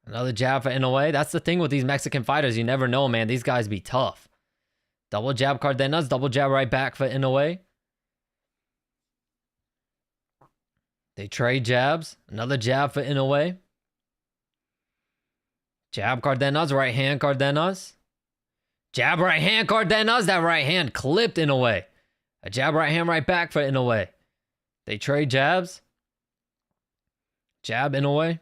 A: Another jab for Inoue. That's the thing with these Mexican fighters. You never know, man. These guys be tough. Double jab Cardenas. Double jab right back for Inoue. They trade jabs. Another jab for Inoue. Jab Cardenas. Right hand Cardenas. Jab right hand Cardenas. That right hand clipped Inoue. A jab right hand right back for Inoue. They trade jabs. Jab Inoue.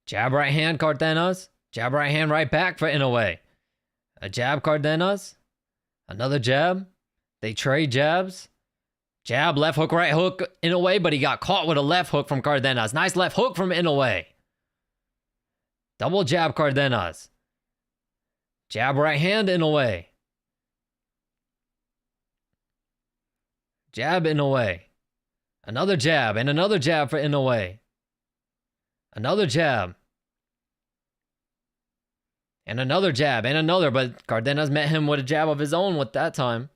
A: Jab right hand Cardenas. Jab right hand right back for Inoue. A jab Cardenas. Another jab. They trade jabs. Jab, left hook, right hook Inoue, but he got caught with a left hook from Cardenas. Nice left hook from Inoue. Double jab Cardenas. Jab right hand Inoue. Jab Inoue. Another jab and another jab for Inoue. Another jab. And another jab and another, but Cardenas met him with a jab of his own with that time.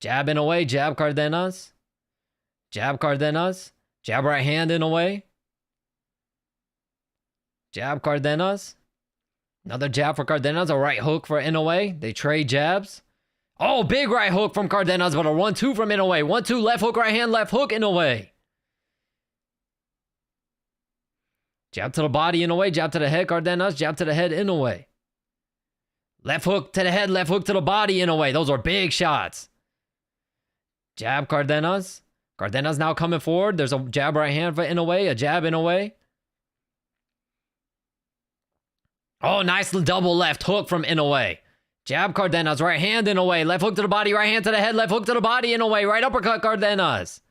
A: Jab Inoue, jab Cardenas. Jab Cardenas. Jab right hand Inoue. Jab Cardenas. Another jab for Cardenas, a right hook for Inoue. They trade jabs. Oh, big right hook from Cardenas, but a 1-2 from Inoue. 1-2, left hook, right hand, left hook Inoue. Jab to the body, Inoue. Jab to the head, Cardenas. Jab to the head, Inoue. Left hook to the head, left hook to the body, Inoue. Those are big shots. Jab, Cardenas. Cardenas now coming forward. There's a jab right hand for Inoue. A jab, Inoue. Oh, nice double left hook from Inoue. Jab, Cardenas. Right hand, Inoue. Left hook to the body, right hand to the head, left hook to the body, Inoue. Right uppercut, Cardenas.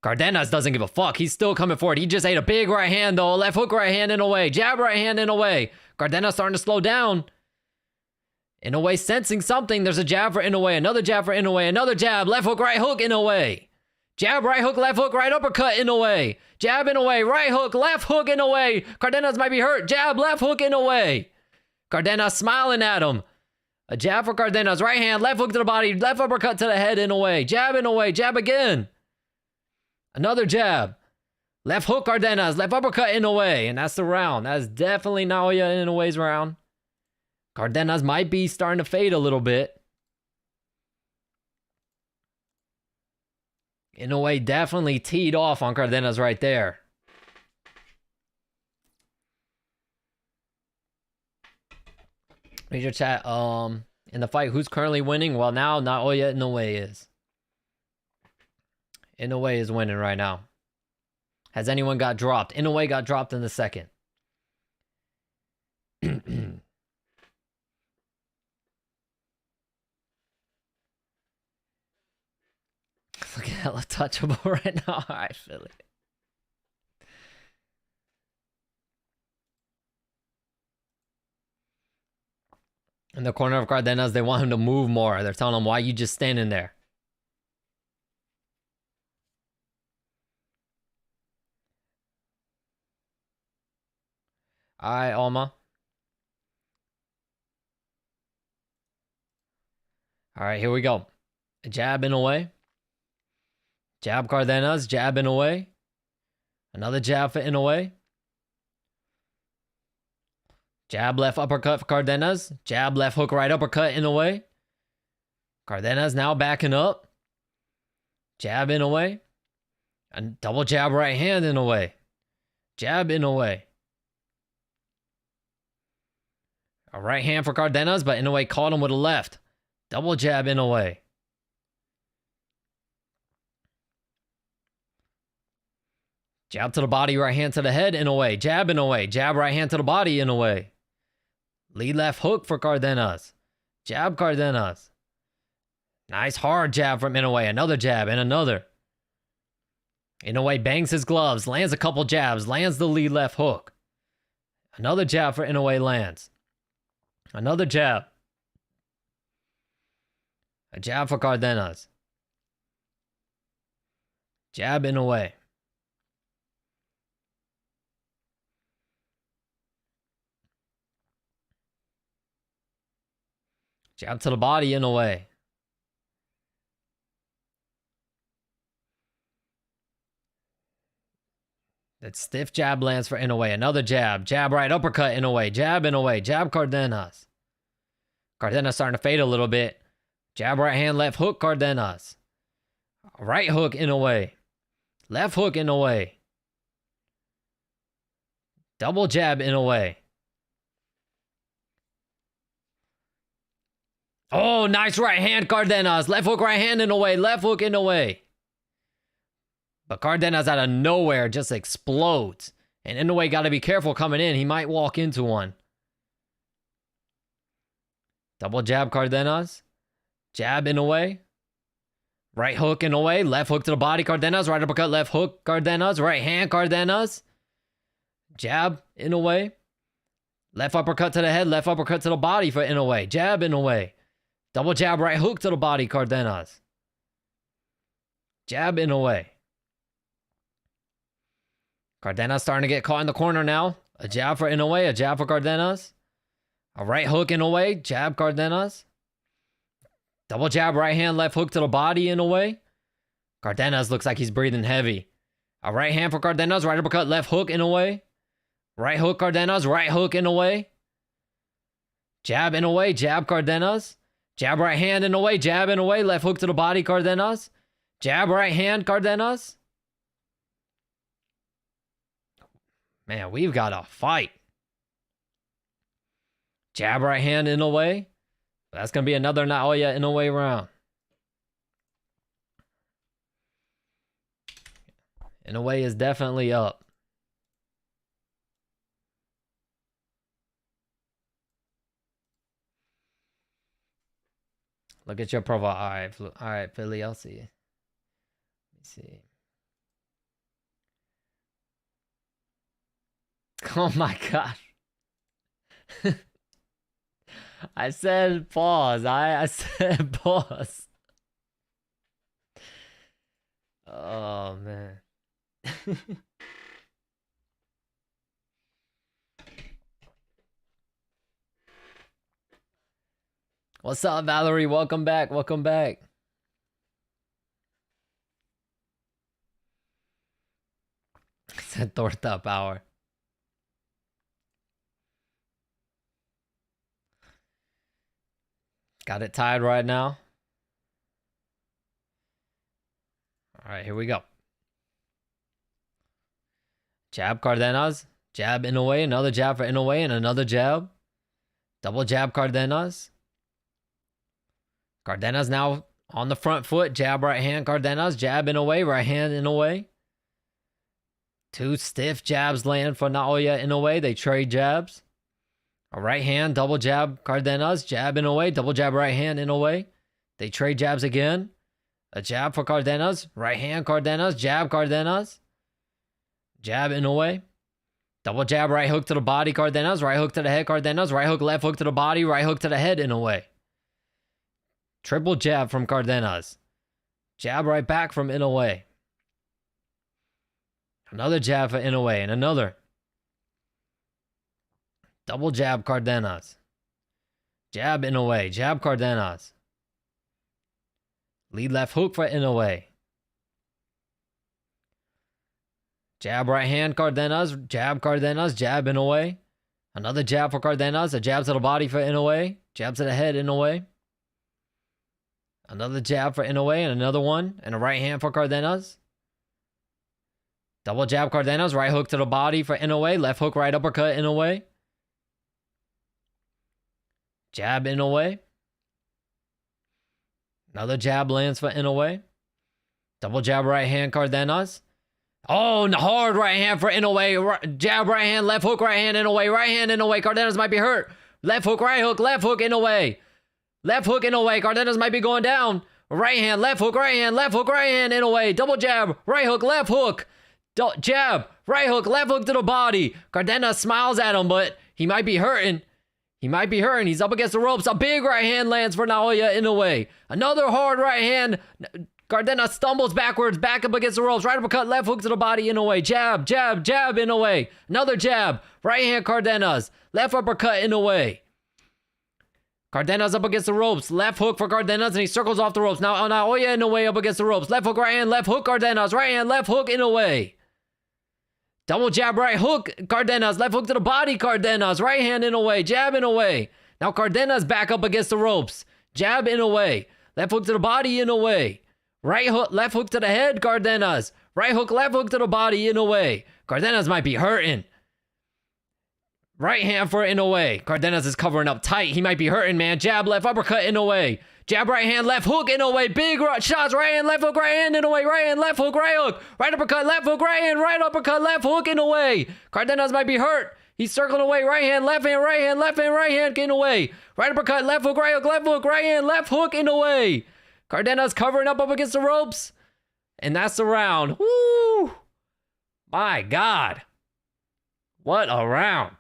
A: Cardenas doesn't give a fuck. He's still coming forward. He just ate a big right hand, though. Left hook, right hand, Inoue. Jab, right hand, Inoue. Cardenas starting to slow down. Inoue sensing something. There's a jab for Inoue. Another jab for Inoue. Another jab. Left hook, right hook, Inoue. Jab, right hook, left hook, right uppercut, Inoue. Jab, Inoue. Right hook, left hook, Inoue. Cardenas might be hurt. Jab, left hook, Inoue. Cardenas smiling at him. A jab for Cardenas. Right hand, left hook to the body. Left uppercut to the head, Inoue. Jab, Inoue. Jab again. Another jab. Left hook, Cardenas. Left uppercut, Inoue. And that's the round. That's definitely Naoya Inoue's round. Cardenas might be starting to fade a little bit. Inoue definitely teed off on Cardenas right there. Major chat, in the fight, who's currently winning? Well, now Naoya Inoue is. Inoue is winning right now. Has anyone got dropped? Inoue got dropped in the second. Look at hella touchable right now. I feel it. In the corner of Cardenas, they want him to move more. They're telling him, why you just standing there? All right, Alma. All right, here we go. A jab Inoue. Jab Cardenas, jab Inoue. Another jab for Inoue. Jab left uppercut for Cardenas. Jab left hook right uppercut Inoue. Cardenas now backing up. Jab Inoue. A double jab right hand Inoue. Jab Inoue. A right hand for Cardenas, but Inoue caught him with a left. Double jab Inoue. Jab to the body, right hand to the head, Inoue. Jab Inoue. Jab right hand to the body, Inoue. Lead left hook for Cardenas. Jab Cardenas. Nice hard jab from Inoue. Another jab and another. Inoue bangs his gloves, lands a couple jabs, lands the lead left hook. Another jab for Inoue lands. Another jab. A jab for Cardenas. Jab Inoue. Jab to the body Inoue. That stiff jab lands for Inoue. Another jab. Jab right uppercut Inoue. Jab Inoue. Jab Cardenas. Cardenas starting to fade a little bit. Jab right hand left hook Cardenas. Right hook Inoue. Left hook Inoue. Double jab Inoue. Oh, nice right hand, Cardenas. Left hook, right hand Inoue. Left hook Inoue. But Cardenas out of nowhere just explodes. And Inoue got to be careful coming in. He might walk into one. Double jab Cardenas. Jab Inoue. Right hook Inoue. Left hook to the body Cardenas. Right uppercut, left hook Cardenas. Right hand Cardenas. Jab Inoue. Left uppercut to the head. Left uppercut to the body for Inoue. Jab Inoue. Double jab, right hook to the body, Cardenas. Jab Inoue. Cardenas starting to get caught in the corner now. A jab for Inoue, a jab for Cardenas. A right hook Inoue, jab Cardenas. Double jab, right hand, left hook to the body Inoue. Cardenas looks like he's breathing heavy. A right hand for Cardenas, right uppercut, left hook Inoue. Right hook Cardenas, right hook Inoue. Jab Inoue, jab Cardenas. Jab right hand Inoue, jab Inoue, left hook to the body, Cardenas. Jab right hand, Cardenas. Man, we've got a fight. Jab right hand Inoue. That's going to be another Naoya Inoue round. Inoue is definitely up. Look at your profile. All right, Philly, I'll see you. Let me see. Oh my gosh. I said pause. I said pause. Oh man. What's up, Valerie? Welcome back. Welcome back. Said torta power. Got it tied right now. All right, here we go. Jab Cardenas. Jab Inoue. Another jab for Inoue and another jab. Double jab Cardenas. Cardenas now on the front foot. Jab right hand Cardenas. Jab Inoue. Right hand Inoue. Two stiff jabs land for Naoya Inoue. They trade jabs. A right hand, double jab Cardenas. Jab Inoue. Double jab right hand Inoue. They trade jabs again. A jab for Cardenas. Right hand Cardenas. Jab Cardenas. Jab Inoue. Double jab, right hook to the body Cardenas. Right hook to the head Cardenas. Right hook, left hook to the body. Right hook to the head Inoue. Triple jab from Cardenas. Jab right back from Inoue. Another jab for Inoue and another. Double jab Cardenas. Jab Inoue. Jab Cardenas. Lead left hook for Inoue. Jab right hand Cardenas. Jab Cardenas. Jab Inoue. Another jab for Cardenas. A jab to the body for Inoue. Jab to the head Inoue. Another jab for Inoue and another one. And a right hand for Cardenas. Double jab Cardenas. Right hook to the body for Inoue. Left hook, right uppercut Inoue. Jab Inoue. Another jab lands for Inoue. Double jab right hand Cardenas. Oh, hard right hand for Inoue. Jab right hand, left hook right hand Inoue. Right hand Inoue. Cardenas might be hurt. Left hook Inoue. Left hook Inoue. Cardenas might be going down. Right hand, left hook Inoue. Double jab, right hook, left hook. Jab, right hook, left hook to the body. Cardenas smiles at him, but he might be hurting. He's up against the ropes. A big right hand lands for Naoya Inoue. Another hard right hand. Cardenas stumbles backwards, back up against the ropes. Right uppercut, left hook to the body Inoue. Jab, jab, jab Inoue. Another jab. Right hand Cardenas. Left uppercut Inoue. Cardenas up against the ropes. Left hook for Cardenas, and he circles off the ropes. Now Naoya Inoue up against the ropes. Left hook, right hand, left hook Cardenas. Right hand, left hook Inoue. Double jab, right hook Cardenas. Left hook to the body Cardenas. Right hand Inoue. Jab Inoue. Now Cardenas back up against the ropes. Jab Inoue. Left hook to the body Inoue. Right hook, left hook to the head Cardenas. Right hook, left hook to the body Inoue. Cardenas might be hurting. Right hand for Inoue. Cardenas is covering up tight. He might be hurting, man. Jab, left uppercut Inoue. Jab, right hand, left hook Inoue. Big shots. Right hand, left hook, right hand Inoue. Right hand, left hook, right hook. Right uppercut, left hook, right hand. Right uppercut, left hook Inoue. Cardenas might be hurt. He's circling away. Right hand, left hand, right hand, left hand, right hand Inoue. Right uppercut, left hook, right hand, left hook Inoue. Cardenas covering up against the ropes. And that's the round. Woo! My God. What a round.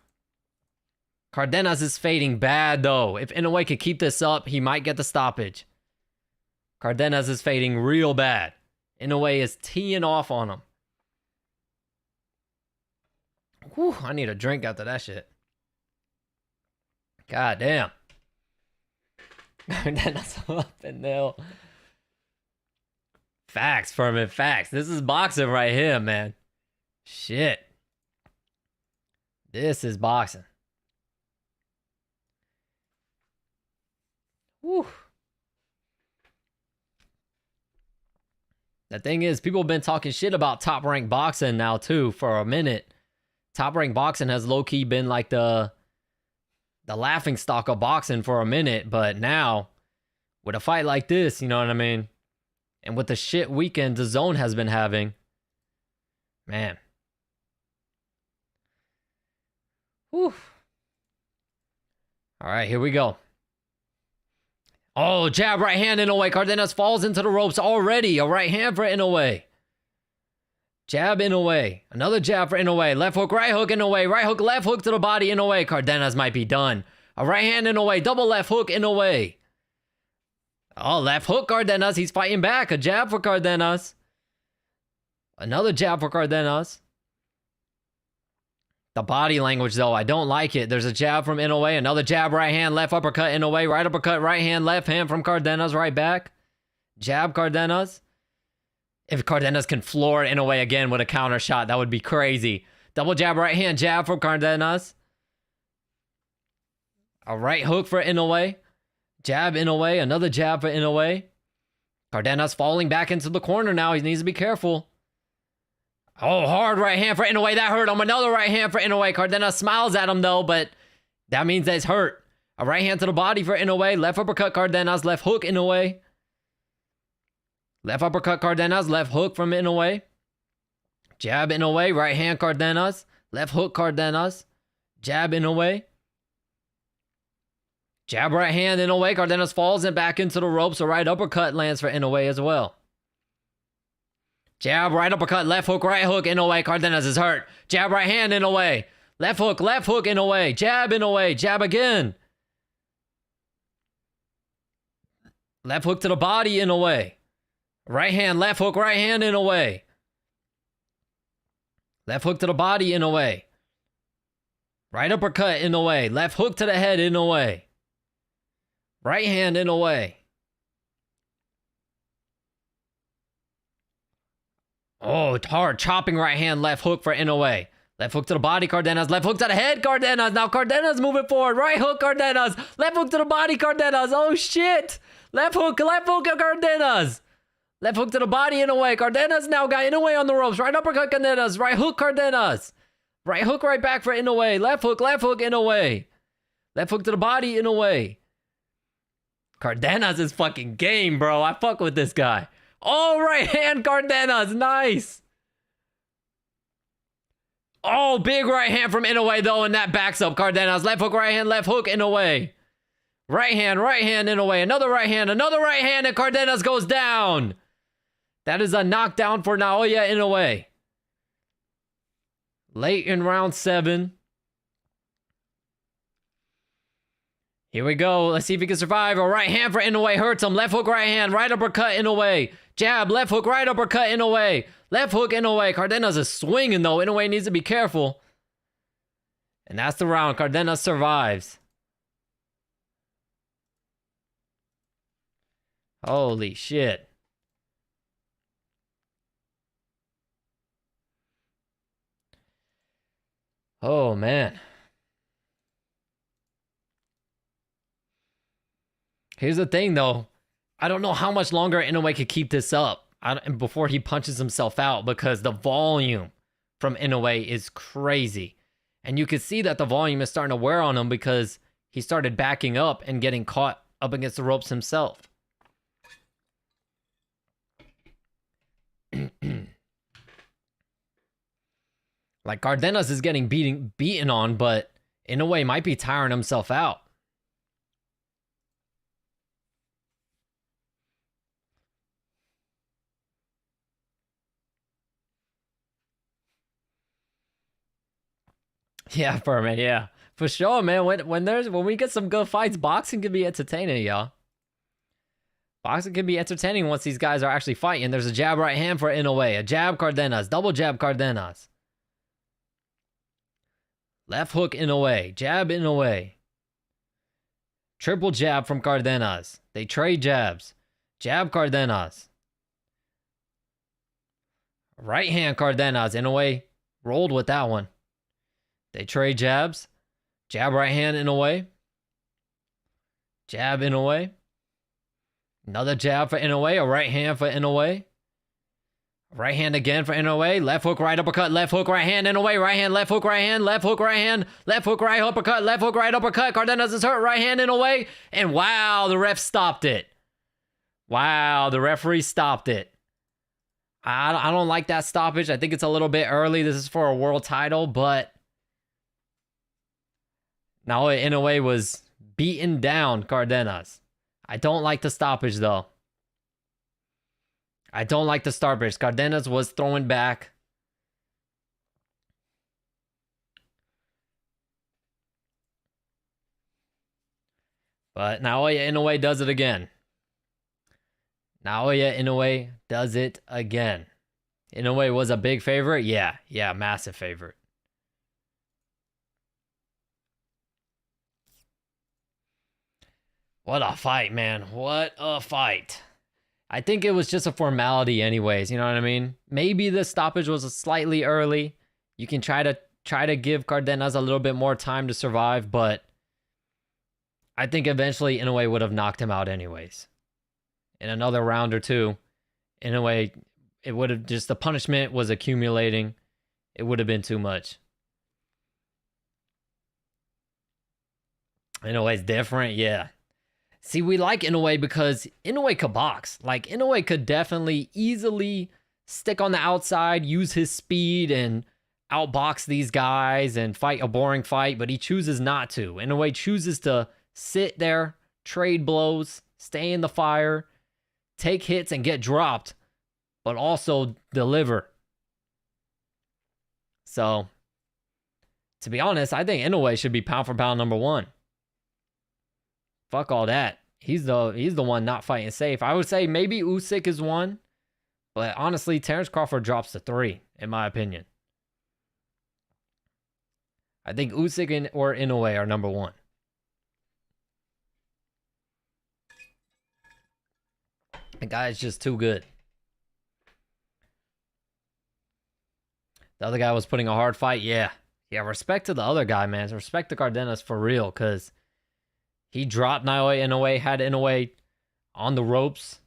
A: Cardenas is fading bad, though. If Inoue could keep this up, he might get the stoppage. Cardenas is fading real bad. Inoue is teeing off on him. Whew, I need a drink after that shit. God damn. Cardenas up and down. Facts, Furman, facts. This is boxing right here, man. Shit. This is boxing. Whew. The thing is, people have been talking shit about top-ranked boxing now, too, for a minute. Top Rank Boxing has low-key been like the laughing stock of boxing for a minute, but now with a fight like this, you know what I mean? And with the shit weekend the Zone has been having, man. Whew. All right, here we go. Oh, jab, right hand, Inoue. Cardenas falls into the ropes already. A right hand for Inoue. Jab, Inoue. Another jab for Inoue. Left hook, right hook, Inoue. Right hook, left hook to the body, Inoue. Cardenas might be done. A right hand, Inoue. Double left hook, Inoue. Oh, left hook, Cardenas. He's fighting back. A jab for Cardenas. Another jab for Cardenas. The body language, though, I don't like it. There's a jab from Inoue. Another jab, right hand, left uppercut, Inoue. Right uppercut, right hand, left hand from Cardenas, right back. Jab, Cardenas. If Cardenas can floor Inoue again with a counter shot, that would be crazy. Double jab, right hand, jab from Cardenas. A right hook for Inoue. Jab, Inoue. Another jab for Inoue. Cardenas falling back into the corner now. He needs to be careful. Oh, hard right hand for Inoue. That hurt him. Another right hand for Inoue. Cardenas smiles at him, though, but that means that it's hurt. A right hand to the body for Inoue. Left uppercut, Cardenas. Left hook, Inoue. Left uppercut, Cardenas. Left hook from Inoue. Jab, Inoue. Right hand, Cardenas. Left hook, Cardenas. Jab, Inoue. Jab, right hand, Inoue. Cardenas falls and back into the ropes. A right uppercut lands for Inoue as well. Jab, right uppercut, left hook, Inoue. Cardenas is hurt. Jab, right hand, Inoue. Left hook, Inoue. Jab, Inoue. Jab again. Left hook to the body, Inoue. Right hand, Inoue. Left hook to the body, Inoue. Right uppercut, Inoue. Left hook to the head, Inoue. Right hand, Inoue. Oh, hard chopping right hand, left hook for Inoue. Left hook to the body, Cardenas. Left hook to the head, Cardenas. Now Cardenas moving forward. Right hook, Cardenas. Left hook to the body, Cardenas. Oh, shit. Left hook, Cardenas. Left hook to the body, Inoue. Cardenas now got Inoue on the ropes. Right uppercut, Cardenas. Right hook, Cardenas. Right hook right back for Inoue. Left hook, Inoue. Left hook to the body, Inoue. Cardenas is fucking game, bro. I fuck with this guy. Oh, right hand, Cardenas. Nice. Oh, big right hand from Inoue, though, and that backs up Cardenas. Left hook, Inoue. Right hand, Inoue. Another right hand, and Cardenas goes down. That is a knockdown for Naoya Inoue. Late in round 7. Here we go. Let's see if he can survive. A right hand for Inoue hurts him. Left hook, right hand. Right uppercut, Inoue. Jab, left hook, right uppercut, Inoue. Left hook, Inoue. Cardenas is swinging, though. Inoue needs to be careful. And that's the round. Cardenas survives. Holy shit. Oh, man. Here's the thing, though. I don't know how much longer Inoue could keep this up before he punches himself out, because the volume from Inoue is crazy. And you can see that the volume is starting to wear on him because he started backing up and getting caught up against the ropes himself. Like, Cardenas is getting beaten on, but Inoue might be tiring himself out. Yeah, Furman, yeah. For sure, man. When we get some good fights, boxing can be entertaining, y'all. Boxing can be entertaining once these guys are actually fighting. There's a jab right hand for Inoue. A jab, Cardenas. Double jab, Cardenas. Left hook, Inoue. Jab, Inoue. Triple jab from Cardenas. They trade jabs. Jab, Cardenas. Right hand, Cardenas. Inoue rolled with that one. They trade jabs. Jab, right hand, Inoue. Jab, Inoue. Another jab for Inoue. A right hand for Inoue. Right hand again for Inoue. Left hook, right uppercut. Left hook, right hand. Inoue. Right hand, left hook, right hand. Left hook, right hand. Left hook, right uppercut. Left hook, right uppercut. Cardenas is hurt. Right hand Inoue. And wow, the ref stopped it. Wow, the referee stopped it. I don't like that stoppage. I think it's a little bit early. This is for a world title, but Naoya Inoue was beating down Cardenas. I don't like the stoppage, though. I don't like the stoppage. Cardenas was throwing back. But Naoya Inoue does it again. Naoya Inoue does it again. Inoue was a big favorite? Yeah, massive favorite. What a fight, man. What a fight. I think it was just a formality anyways, you know what I mean? Maybe the stoppage was slightly early. You can try to give Cardenas a little bit more time to survive, but I think eventually Inoue would have knocked him out anyways. In another round or two, Inoue, it would have just, the punishment was accumulating. It would have been too much. Inoue's different, yeah. See, we like Inoue because Inoue could box. Like, Inoue could definitely easily stick on the outside, use his speed, and outbox these guys and fight a boring fight, but he chooses not to. Inoue chooses to sit there, trade blows, stay in the fire, take hits and get dropped, but also deliver. So, to be honest, I think Inoue should be pound for pound number one. Fuck all that. He's the one not fighting safe. I would say maybe Usyk is one, but honestly, Terrence Crawford drops to 3, in my opinion. I think Usyk or Inoue are number 1. The guy is just too good. The other guy was putting a hard fight. Yeah, respect to the other guy, man. Respect to Cardenas for real, because he dropped Naoya Inoue, had Inoue on the ropes.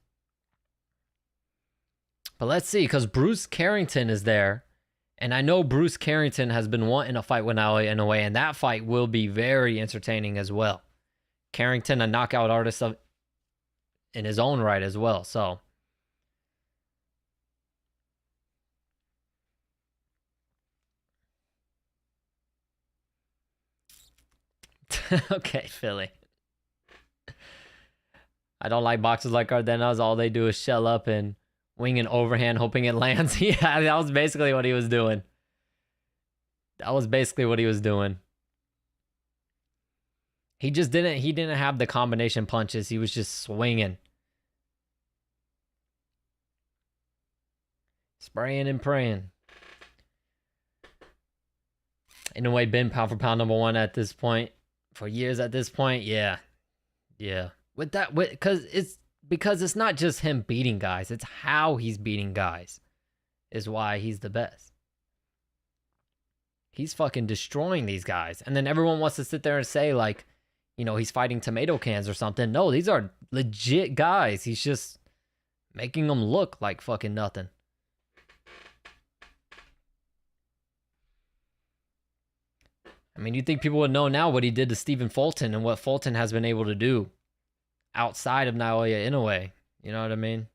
A: But let's see, because Bruce Carrington is there. And I know Bruce Carrington has been wanting a fight with Naoya Inoue, and that fight will be very entertaining as well. Carrington, a knockout artist in his own right as well, so. Okay, Philly. I don't like boxers like Cardenas. All they do is shell up and wing an overhand, hoping it lands. Yeah, that was basically what he was doing. He just didn't have the combination punches. He was just swinging. Spraying and praying. Inoue been pound for pound number 1 at this point. For years at this point, yeah. Because it's not just him beating guys, it's how he's beating guys is why he's the best. He's fucking destroying these guys. And then everyone wants to sit there and say, like, you know, he's fighting tomato cans or something. No, these are legit guys. He's just making them look like fucking nothing. I mean, you think people would know now what he did to Stephen Fulton and what Fulton has been able to do outside of Naoya Inoue. You know what I mean?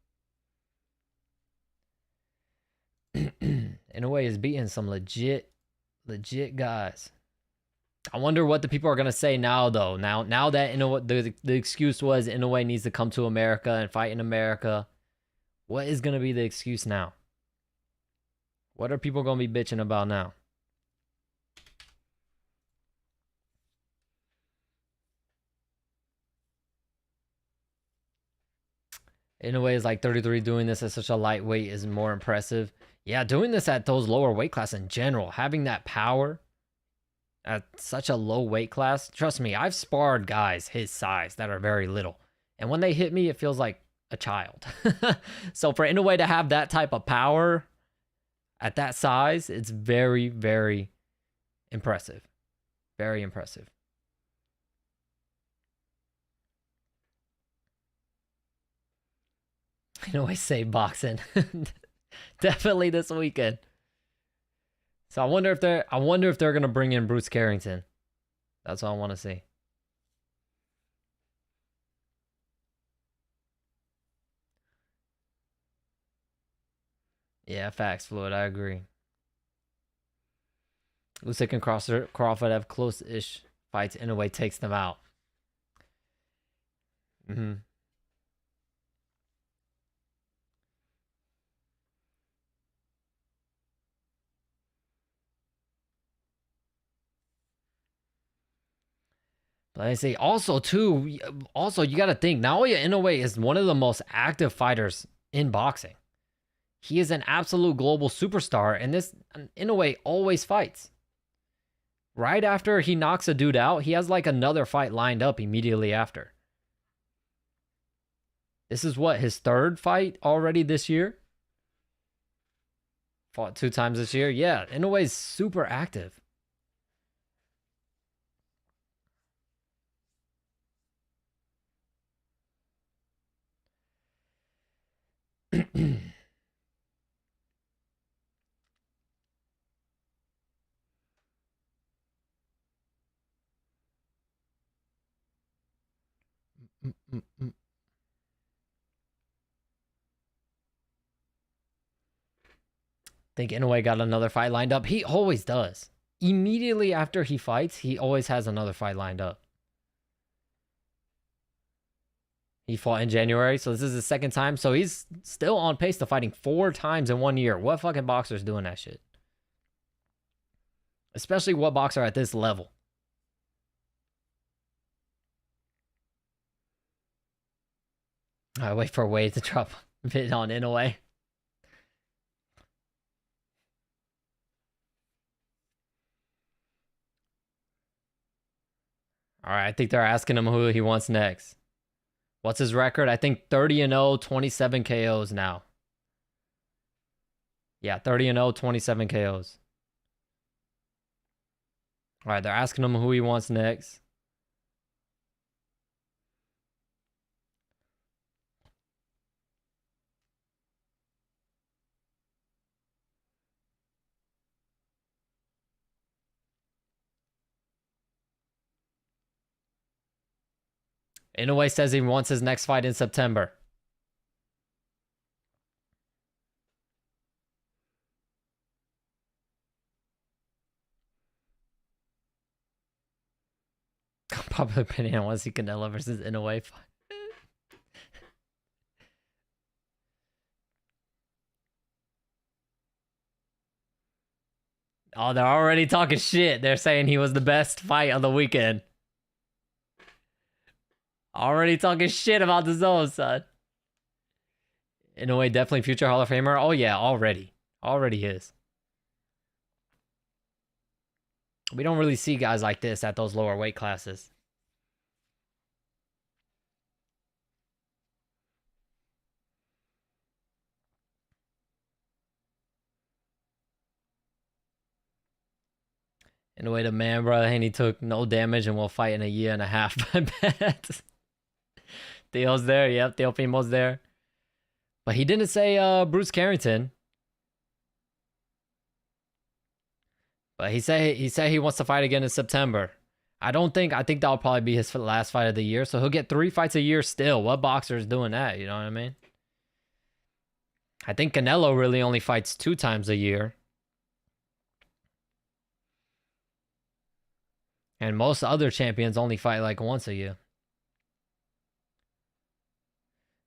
A: Inoue is beating some legit guys. I wonder what the people are going to say now, though. Now that Inoue, the excuse was Inoue needs to come to America and fight in America. What is going to be the excuse now? What are people going to be bitching about now? Inoue is like 33, doing this at such a lightweight is more impressive. Yeah, doing this at those lower weight class in general, having that power at such a low weight class. Trust me, I've sparred guys his size that are very little. And when they hit me, it feels like a child. So for Inoue to have that type of power at that size, it's very, very impressive. Very impressive. Inoue saved boxing. Definitely this weekend. So I wonder if they're gonna bring in Bruce Carrington. That's all I want to see. Yeah, facts, Fluid. I agree. Usyk and Crawford have close-ish fights. Inoue takes them out. Mm-hmm. But I say also too. Also, you got to think Naoya Inoue is one of the most active fighters in boxing. He is an absolute global superstar, and this Inoue always fights. Right after he knocks a dude out, he has like another fight lined up immediately after. This is what, his third fight already this year? Fought 2 times this year. Yeah, Inoue's super active. Think Inoue got another fight lined up. He always does. Immediately after he fights, he always has another fight lined up. He fought in January, so this is his second time. So he's still on pace to fighting 4 times in 1 year. What fucking boxer's doing that shit? Especially what boxer at this level? I wait for Wade to drop a bit on Inoue. All right, I think they're asking him who he wants next. What's his record? I think 30-0, 27 KOs now. Yeah, 30-0, 27 KOs. All right, they're asking him who he wants next. Inoue says he wants his next fight in September. Popular opinion wants to see Canelo versus Inoue fight. Oh, they're already talking shit. They're saying he was the best fight of the weekend. Already talking shit about the zone, son. Inoue definitely future Hall of Famer. Oh yeah, already. Already is. We don't really see guys like this at those lower weight classes. Inoue the man, bro, and he took no damage and will fight in 1.5 years, I bet. Theo's there, yep, Theo Fimo's there. But he didn't say Bruce Carrington. But he said he wants to fight again in September. I think that'll probably be his last fight of the year. So he'll get 3 fights a year still. What boxer is doing that? You know what I mean? I think Canelo really only fights 2 times a year. And most other champions only fight like once a year.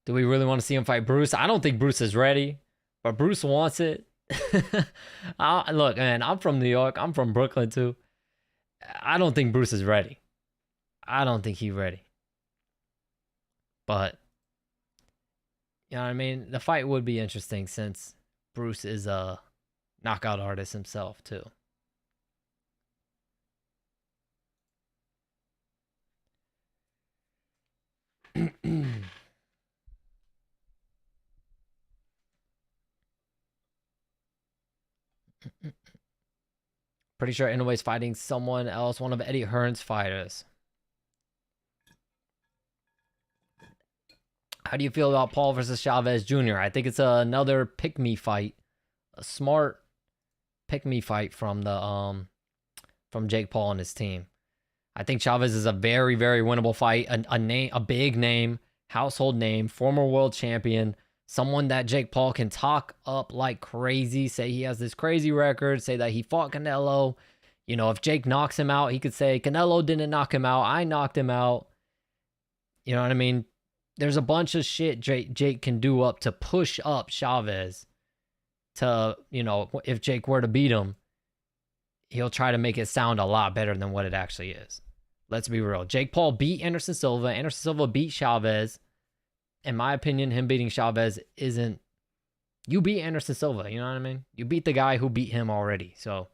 A: Do we really want to see him fight Bruce? I don't think Bruce is ready, but Bruce wants it. Look, man, I'm from New York. I'm from Brooklyn, too. I don't think Bruce is ready. I don't think he's ready. But, you know what I mean? The fight would be interesting since Bruce is a knockout artist himself, too. Pretty sure Inoue's fighting someone else, one of Eddie Hearn's fighters. How do you feel about Paul versus Chavez Jr.? I think it's another pick-me fight a smart pick me fight from from Jake Paul and his team. I think Chavez is a very, very winnable fight. A big name, household name, former world champion, someone that Jake Paul can talk up like crazy, say he has this crazy record, say that he fought Canelo. You know, if Jake knocks him out, he could say, Canelo didn't knock him out, I knocked him out. You know what I mean? There's a bunch of shit Jake can do up to push up Chavez to, you know, if Jake were to beat him, he'll try to make it sound a lot better than what it actually is. Let's be real. Jake Paul beat Anderson Silva. Anderson Silva beat Chavez. In my opinion, him beating Chavez isn't... You beat Anderson Silva, you know what I mean? You beat the guy who beat him already. So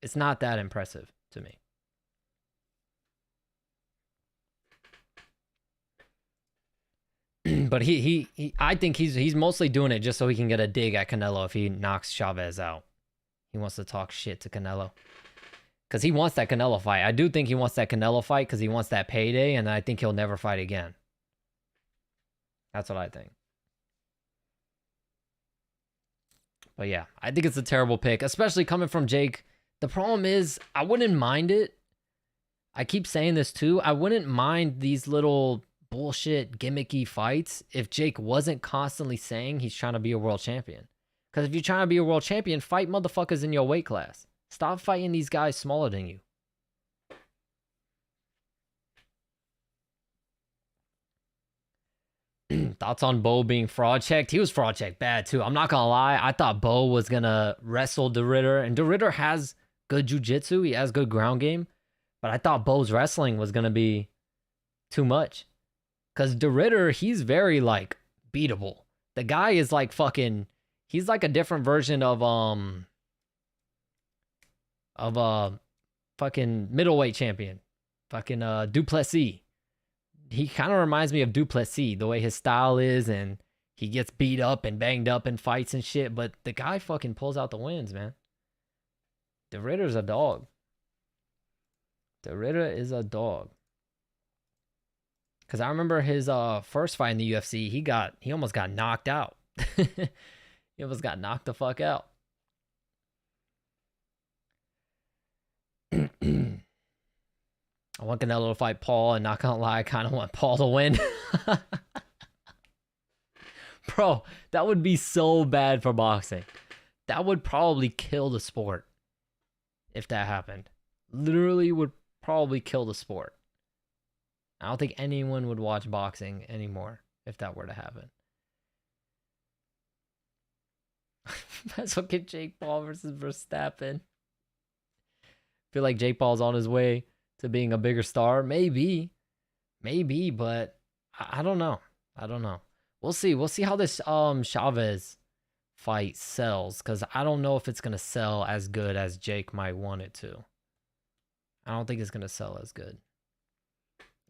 A: it's not that impressive to me. But I think he's mostly doing it just so he can get a dig at Canelo if he knocks Chavez out. He wants to talk shit to Canelo. Because he wants that Canelo fight. I do think he wants that Canelo fight because he wants that payday, and I think he'll never fight again. That's what I think. But yeah, I think it's a terrible pick, especially coming from Jake. The problem is, I wouldn't mind it. I keep saying this too. I wouldn't mind these little bullshit gimmicky fights if Jake wasn't constantly saying he's trying to be a world champion. Because if you're trying to be a world champion, fight motherfuckers in your weight class. Stop fighting these guys smaller than you. Thoughts on Bo being fraud checked? He was fraud checked bad too. I'm not gonna lie. I thought Bo was gonna wrestle De Ridder, and De Ridder has good jiu-jitsu. He has good ground game, but I thought Bo's wrestling was gonna be too much. Cause De Ridder, he's very like beatable. The guy is like fucking. He's like a different version of fucking middleweight champion, fucking Duplessis. He kind of reminds me of Duplessis, the way his style is, and he gets beat up and banged up in fights and shit, but the guy fucking pulls out the wins, man. De Ridder's a dog. De Ridder is a dog. Because I remember his first fight in the UFC, he almost got knocked out. He almost got knocked the fuck out. I want Canelo to fight Paul, and not gonna lie, I kind of want Paul to win. Bro, that would be so bad for boxing. That would probably kill the sport if that happened. Literally would probably kill the sport. I don't think anyone would watch boxing anymore if that were to happen. That's what get Jake Paul versus Verstappen. Feel like Jake Paul's on his way to being a bigger star. Maybe, but I don't know. We'll see. We'll see how this Chavez fight sells, because I don't know if it's gonna sell as good as Jake might want it to. I don't think it's gonna sell as good.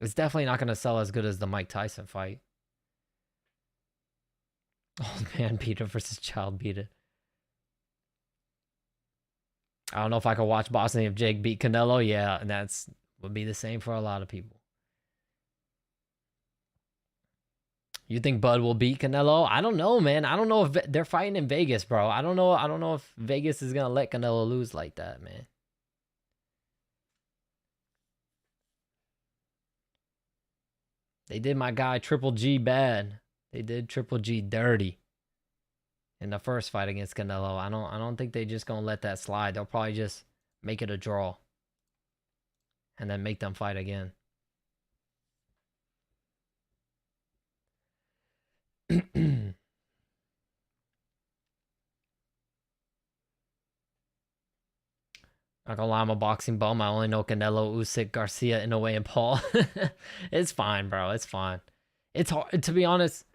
A: It's definitely not gonna sell as good as the Mike Tyson fight. Old man beater versus child beater. I don't know if I could watch boxing if Jake beat Canelo. Yeah, and that's would be the same for a lot of people. You think Bud will beat Canelo? I don't know, man. I don't know if they're fighting in Vegas, bro. I don't know if Vegas is gonna let Canelo lose like that, man. They did my guy Triple G bad. They did Triple G dirty in the first fight against Canelo. I don't think they just gonna let that slide. They'll probably just make it a draw and then make them fight again. Not gonna lie, I'm a boxing bum. I only know Canelo, Usyk, Garcia, Inoue, and Paul. It's fine, bro. It's fine. It's hard, to be honest.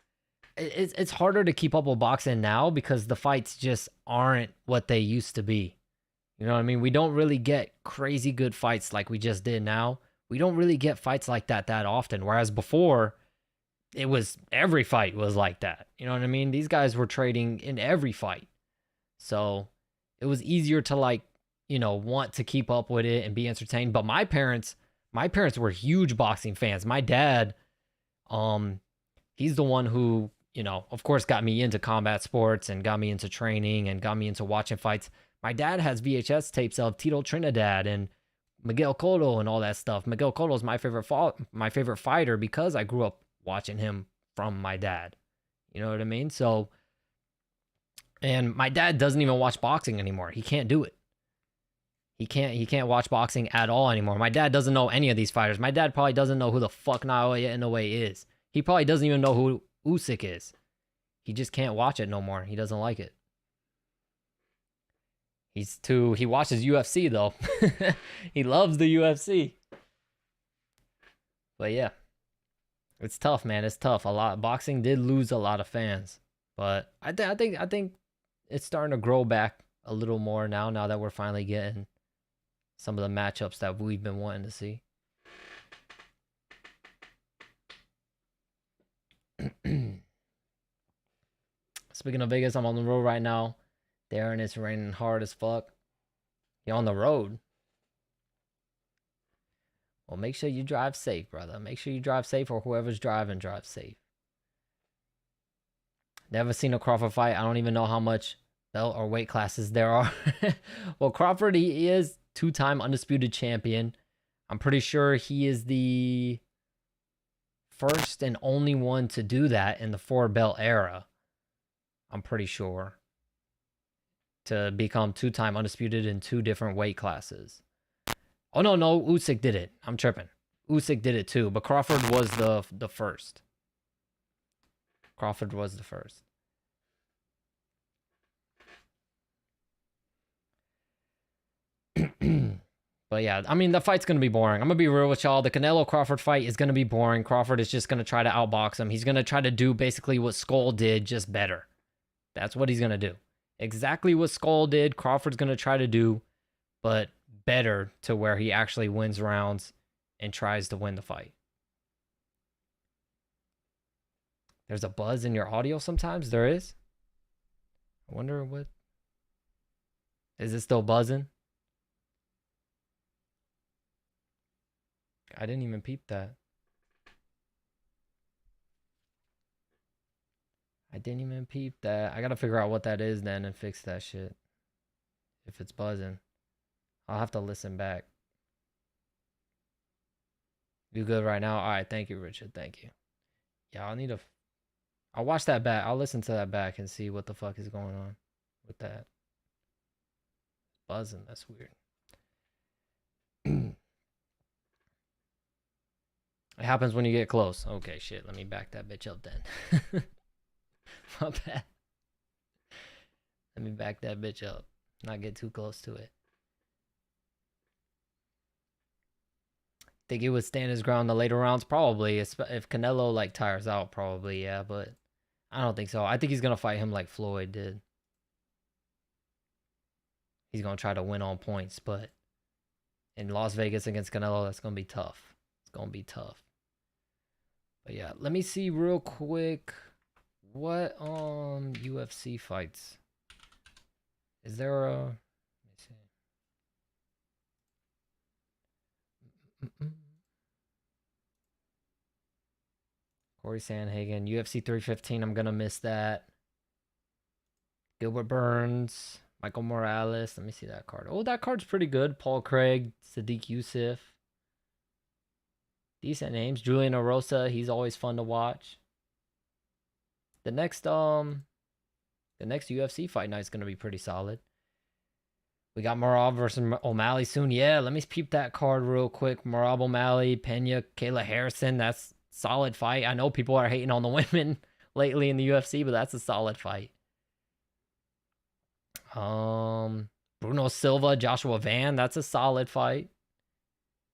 A: It's harder to keep up with boxing now because the fights just aren't what they used to be. You know what I mean? We don't really get crazy good fights like we just did now. We don't really get fights like that often. Whereas before, it was every fight was like that. You know what I mean? These guys were trading in every fight. So it was easier to want to keep up with it and be entertained. But my parents were huge boxing fans. My dad, he's the one who, you know, of course, got me into combat sports and got me into training and got me into watching fights. My dad has VHS tapes of Tito Trinidad and Miguel Cotto and all that stuff. Miguel Cotto is my favorite fighter because I grew up watching him from my dad. You know what I mean? So, and my dad doesn't even watch boxing anymore. He can't do it. He can't watch boxing at all anymore. My dad doesn't know any of these fighters. My dad probably doesn't know who the fuck Naoya Inoue is. He probably doesn't even know who Usyk is. He just can't watch it no more. He doesn't like it. He watches UFC though. He loves the UFC. But yeah. It's tough, man. It's tough. Boxing did lose a lot of fans. But I think it's starting to grow back a little more now that we're finally getting some of the matchups that we've been wanting to see. Speaking of Vegas, I'm on the road right now. There, and it's raining hard as fuck. You're on the road. Well, make sure you drive safe, brother. Make sure you drive safe, or whoever's driving, drive safe. Never seen a Crawford fight. I don't even know how much belt or weight classes there are. Well, Crawford, he is two-time undisputed champion. I'm pretty sure he is the first and only one to do that in the four-belt era. I'm pretty sure. To become two-time undisputed in two different weight classes. Oh, no, Usyk did it. I'm tripping. Usyk did it too, but Crawford was the first. Crawford was the first. But yeah, I mean, the fight's going to be boring. I'm going to be real with y'all. The Canelo-Crawford fight is going to be boring. Crawford is just going to try to outbox him. He's going to try to do basically what Skull did, just better. That's what he's going to do. Exactly what Skull did, Crawford's going to try to do, but better, to where he actually wins rounds and tries to win the fight. There's a buzz in your audio sometimes? There is? I wonder what... Is it still buzzing? I didn't even peep that. I didn't even peep that. I gotta figure out what that is then and fix that shit. If it's buzzing. I'll have to listen back. You good right now? Alright, thank you, Richard. Thank you. Yeah, I'll watch that back. I'll listen to that back and see what the fuck is going on with that. Buzzing, that's weird. It happens when you get close. Okay, shit. Let me back that bitch up then. My bad. Let me back that bitch up. Not get too close to it. Think he would stand his ground in the later rounds? Probably. If Canelo like tires out, probably, yeah. But I don't think so. I think he's going to fight him like Floyd did. He's going to try to win on points. But in Las Vegas against Canelo, that's going to be tough. It's going to be tough. But yeah, let me see real quick. What UFC fights? Is there a... Let me see. Corey Sandhagen, UFC 315. I'm gonna miss that. Gilbert Burns, Michael Morales. Let me see that card. Oh, that card's pretty good. Paul Craig, Sadiq Youssef. Decent names. Julian Erosa, he's always fun to watch. The next UFC fight night is gonna be pretty solid. We got Marab versus O'Malley soon. Yeah, let me peep that card real quick. Marab O'Malley, Pena, Kayla Harrison. That's a solid fight. I know people are hating on the women lately in the UFC, but that's a solid fight. Bruno Silva, Joshua Van. That's a solid fight.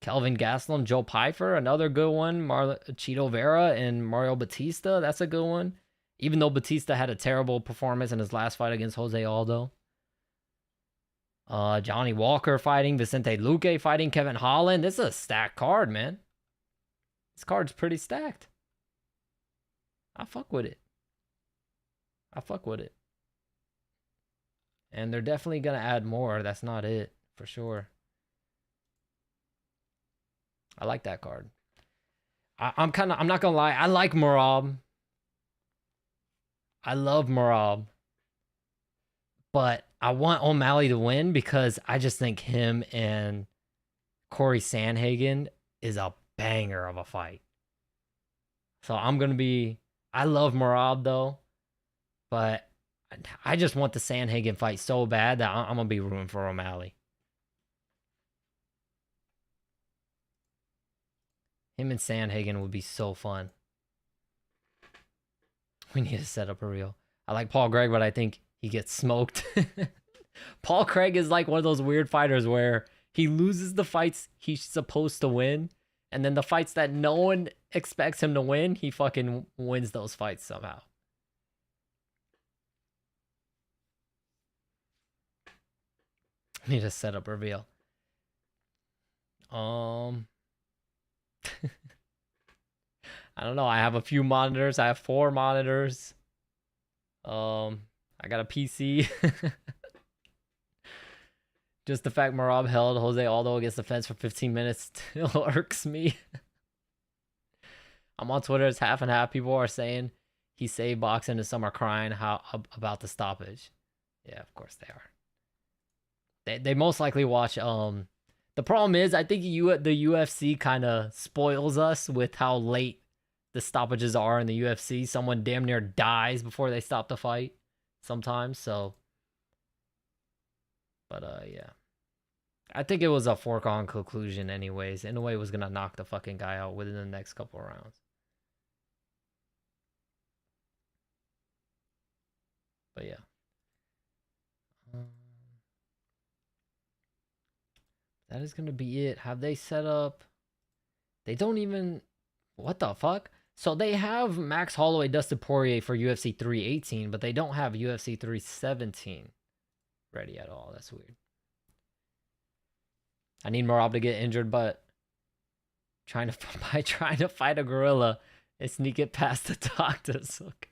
A: Kelvin Gastelum, Joe Pyfer, another good one. Chito Vera and Mario Batista. That's a good one. Even though Batista had a terrible performance in his last fight against Jose Aldo. Johnny Walker fighting, Vicente Luque fighting, Kevin Holland. This is a stacked card, man. This card's pretty stacked. I fuck with it. I fuck with it. And they're definitely gonna add more. That's not it, for sure. I like that card. I'm not gonna lie. I like Marab. I love Marab, but I want O'Malley to win because I just think him and Corey Sandhagen is a banger of a fight. So I'm gonna be. I love Marab though, but I just want the Sandhagen fight so bad that I'm gonna be rooting for O'Malley. Him and Sandhagen would be so fun. We need to set up a reel. I like Paul Craig, but I think he gets smoked. Paul Craig is like one of those weird fighters where he loses the fights he's supposed to win, and then the fights that no one expects him to win, he fucking wins those fights somehow. I need to set up reveal. I don't know. I have a few monitors. I have 4 monitors. I got a PC. Just the fact Marab held Jose Aldo against the fence for 15 minutes still irks me. I'm on Twitter. It's half and half. People are saying he saved boxing and some are crying about the stoppage. Yeah, of course they are. They most likely watch. The problem is I think the UFC kind of spoils us with how late the stoppages are in the UFC. Someone damn near dies before they stop the fight sometimes. So, but yeah. I think it was a foregone conclusion anyways. Inoue was going to knock the fucking guy out within the next couple of rounds. But yeah. That is going to be it. Have they set up? They don't even... What the fuck? So they have Max Holloway, Dustin Poirier for UFC 318, but they don't have UFC 317 ready at all. That's weird. I need Marab to get injured, but trying to fight a gorilla and sneak it past the doctors. Okay.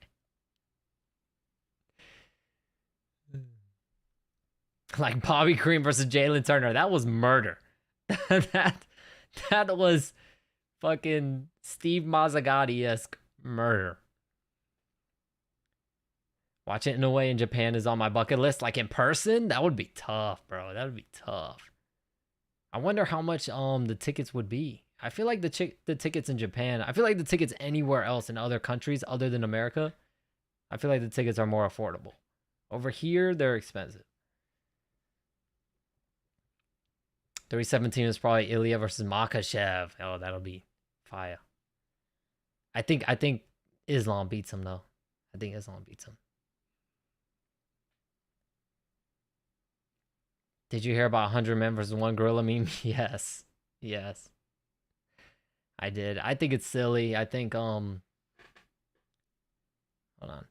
A: Like Bobby Green versus Jalen Turner. That was murder. that was fucking Steve Mazzagatti-esque murder. Watch it in a way in Japan is on my bucket list. Like in person, that would be tough, bro. That would be tough. I wonder how much the tickets would be. I feel like the tickets in Japan, I feel like the tickets anywhere else in other countries other than America, I feel like the tickets are more affordable. Over here, they're expensive. 317 is probably Ilya versus Makhachev. Oh, that'll be fire. I think Islam beats him though. I think Islam beats him. Did you hear about 100 men versus 1 gorilla meme? Yes. Yes. I did. I think it's silly. I think hold on.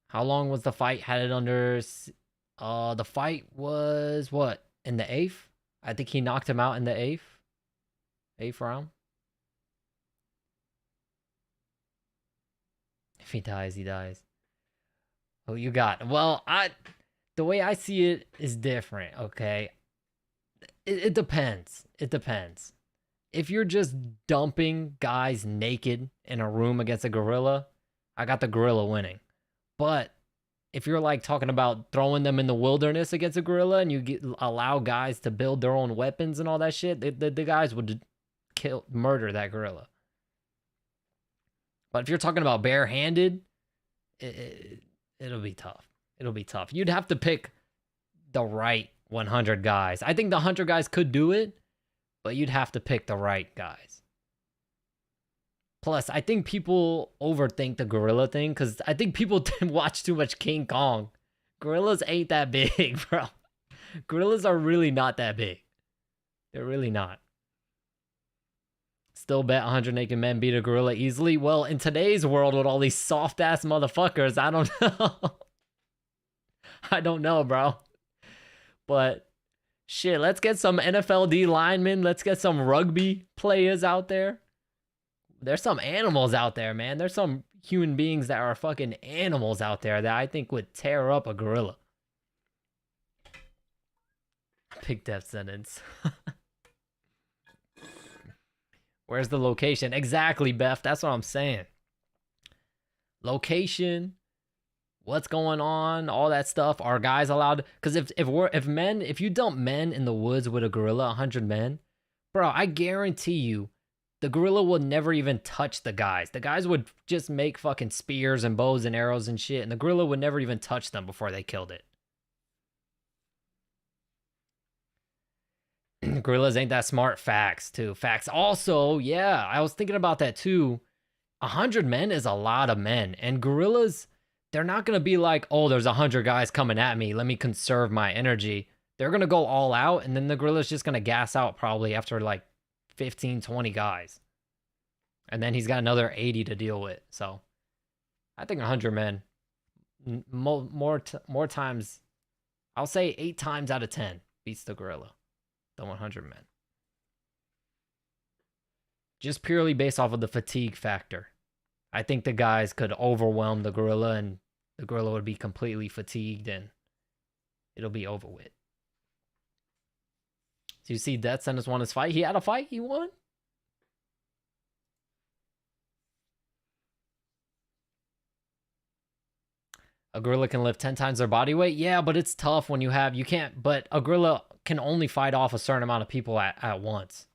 A: How long was the fight? Had it under the fight was what? In the 8th? I think he knocked him out in the 8th round. If he dies, he dies. Oh, you got. Well, the way I see it is different, okay? It depends. It depends. If you're just dumping guys naked in a room against a gorilla, I got the gorilla winning. But if you're like talking about throwing them in the wilderness against a gorilla and you allow guys to build their own weapons and all that shit, the guys would murder that gorilla. But if you're talking about barehanded, it'll be tough. It'll be tough. You'd have to pick the right 100 guys. I think the 100 guys could do it, but you'd have to pick the right guys. Plus, I think people overthink the gorilla thing because I think people watch too much King Kong. Gorillas ain't that big, bro. Gorillas are really not that big. They're really not. Still bet 100 naked men beat a gorilla easily? Well, in today's world with all these soft-ass motherfuckers, I don't know. I don't know, bro. But, shit, let's get some NFL D linemen. Let's get some rugby players out there. There's some animals out there, man. There's some human beings that are fucking animals out there that I think would tear up a gorilla. Big death sentence. Where's the location? Exactly, Beth. That's what I'm saying. Location, what's going on, all that stuff. Are guys allowed? Because if you dump men in the woods with a gorilla, 100 men, bro, I guarantee you, the gorilla would never even touch the guys. The guys would just make fucking spears and bows and arrows and shit, and the gorilla would never even touch them before they killed it. Gorillas ain't that smart. Facts, too. Facts. Also, yeah, I was thinking about that, too. 100 men is a lot of men. And gorillas, they're not going to be like, oh, there's 100 guys coming at me. Let me conserve my energy. They're going to go all out, and then the gorilla's just going to gas out probably after like 15, 20 guys. And then he's got another 80 to deal with. So I think 100 men, more times, I'll say 8 times out of 10 beats the gorilla. The 100 men. Just purely based off of the fatigue factor. I think the guys could overwhelm the gorilla, and the gorilla would be completely fatigued, and it'll be over with. So you see Death Sentence won his fight. He had a fight, he won? A gorilla can lift 10 times their body weight? Yeah, but it's tough when you can't, but a gorilla can only fight off a certain amount of people at once.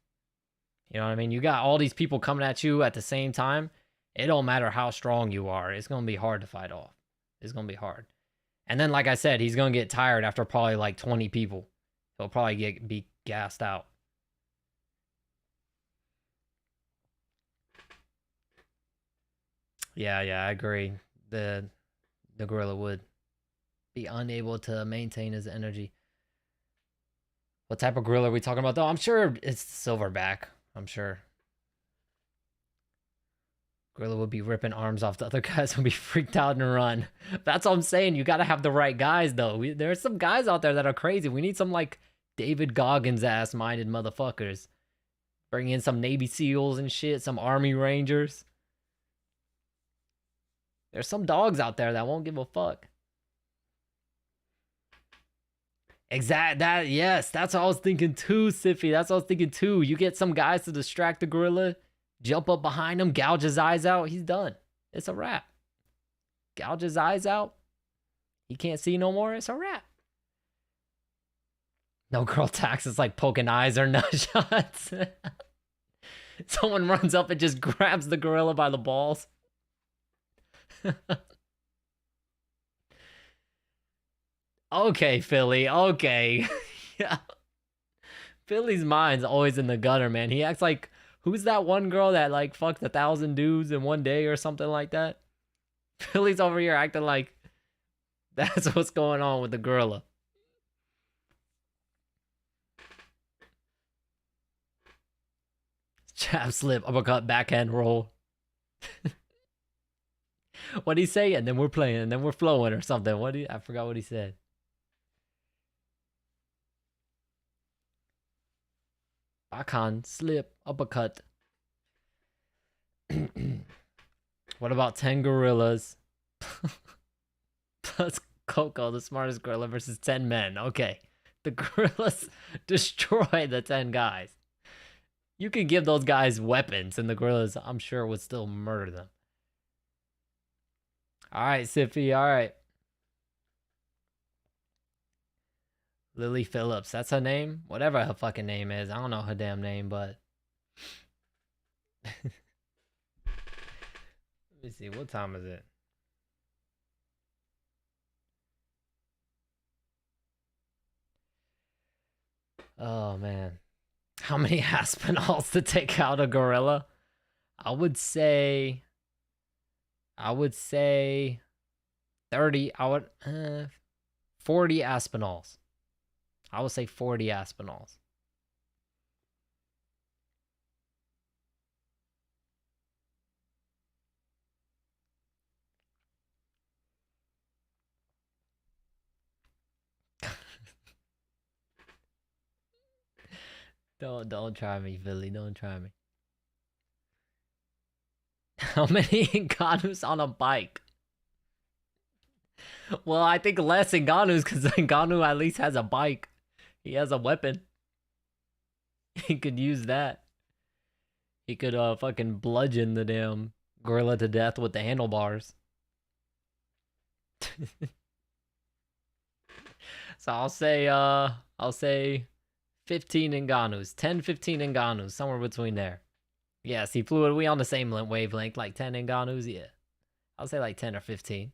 A: You know what I mean? You got all these people coming at you at the same time. It don't matter how strong you are. It's going to be hard to fight off. It's going to be hard. And then, like I said, he's going to get tired after probably like 20 people. He'll probably be gassed out. Yeah, I agree. The gorilla would be unable to maintain his energy. What type of gorilla are we talking about, though? I'm sure it's silverback. I'm sure. Gorilla would be ripping arms off. The other guys would be freaked out and run. That's what I'm saying. You got to have the right guys, though. There's some guys out there that are crazy. We need some, like, David Goggins-ass minded motherfuckers. Bring in some Navy SEALs and shit. Some Army Rangers. There's some dogs out there that won't give a fuck. Yes, that's what I was thinking too, Siffy. That's what I was thinking too. You get some guys to distract the gorilla, jump up behind him, gouge his eyes out, he's done. It's a wrap. Gouge his eyes out, he can't see no more, it's a wrap. No girl tax is like poking eyes or nut shots. Someone runs up and just grabs the gorilla by the balls. Okay, Philly. Okay. Yeah. Philly's mind's always in the gutter, man. He acts like, who's that one girl that like fucked 1,000 dudes in one day or something like that? Philly's over here acting like that's what's going on with the gorilla. Jab, slip, uppercut, backhand roll. What'd he say? And then we're playing, and then we're flowing or something. I forgot what he said. Backhand, slip, uppercut. What about 10 gorillas plus Coco, the smartest gorilla, versus 10 men? Okay. The gorillas destroy the 10 guys. You could give those guys weapons, and the gorillas, I'm sure, would still murder them. All right, Siffy, all right. Lily Phillips, that's her name? Whatever her fucking name is. I don't know her damn name, but... Let me see, what time is it? Oh, man. How many Aspinalls to take out a gorilla? I would say 30. 40 Aspinalls. I would say 40 Aspinalls. Don't try me, Philly. Don't try me. How many Ngannus on a bike? Well, I think less Ngannus because Ngannou at least has a bike. He has a weapon. He could use that. He could fucking bludgeon the damn gorilla to death with the handlebars. So I'll say 15 Ngannous. 10, 15 Ngannous, somewhere between there. Yeah, see, Fluid, we on the same wavelength, like 10 Ngannous, yeah. I'll say like 10 or 15.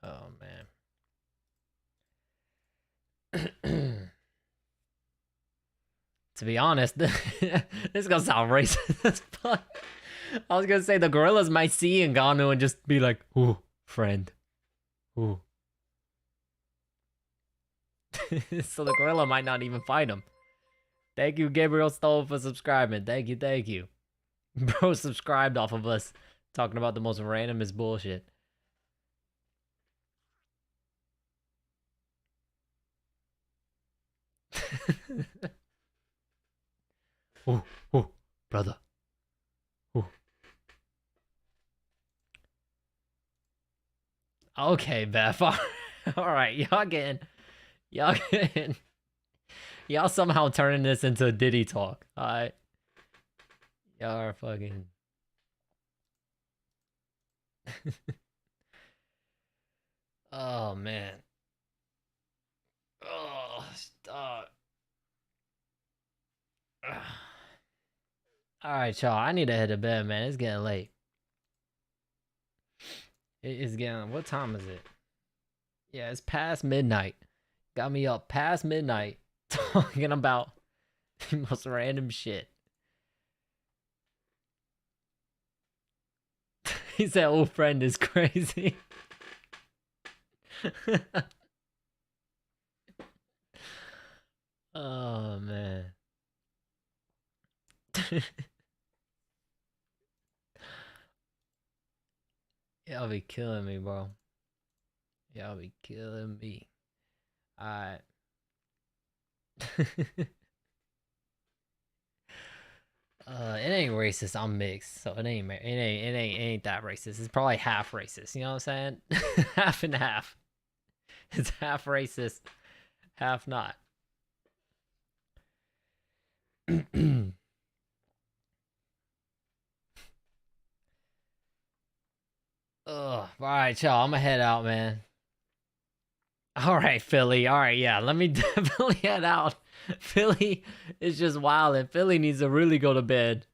A: Oh, man. To be honest, this is gonna sound racist, but I was gonna say the gorillas might see Ngannou and just be like, ooh, friend. Ooh. So the gorilla might not even fight him. Thank you, Gabriel Stoll, for subscribing. Thank you. Bro subscribed off of us talking about the most randomest bullshit. Ooh, brother. Ooh. Okay, Beth. All right, y'all somehow turning this into Diddy talk. All right, y'all are fucking. Oh man. Oh, stop. All right, y'all. I need to head to bed, man. It's getting late. It's getting. What time is it? Yeah, it's past midnight. Got me up past midnight talking about the most random shit. He said, "Old friend is crazy." Oh man. Y'all be killing me, bro. Y'all be killing me. Alright. It ain't racist. I'm mixed, so it ain't that racist. It's probably half racist. You know what I'm saying? Half and half. It's half racist, half not. Ugh. Alright, y'all. I'm gonna head out, man. Alright, Philly. Alright, yeah. Let me definitely head out. Philly is just wild, and Philly needs to really go to bed.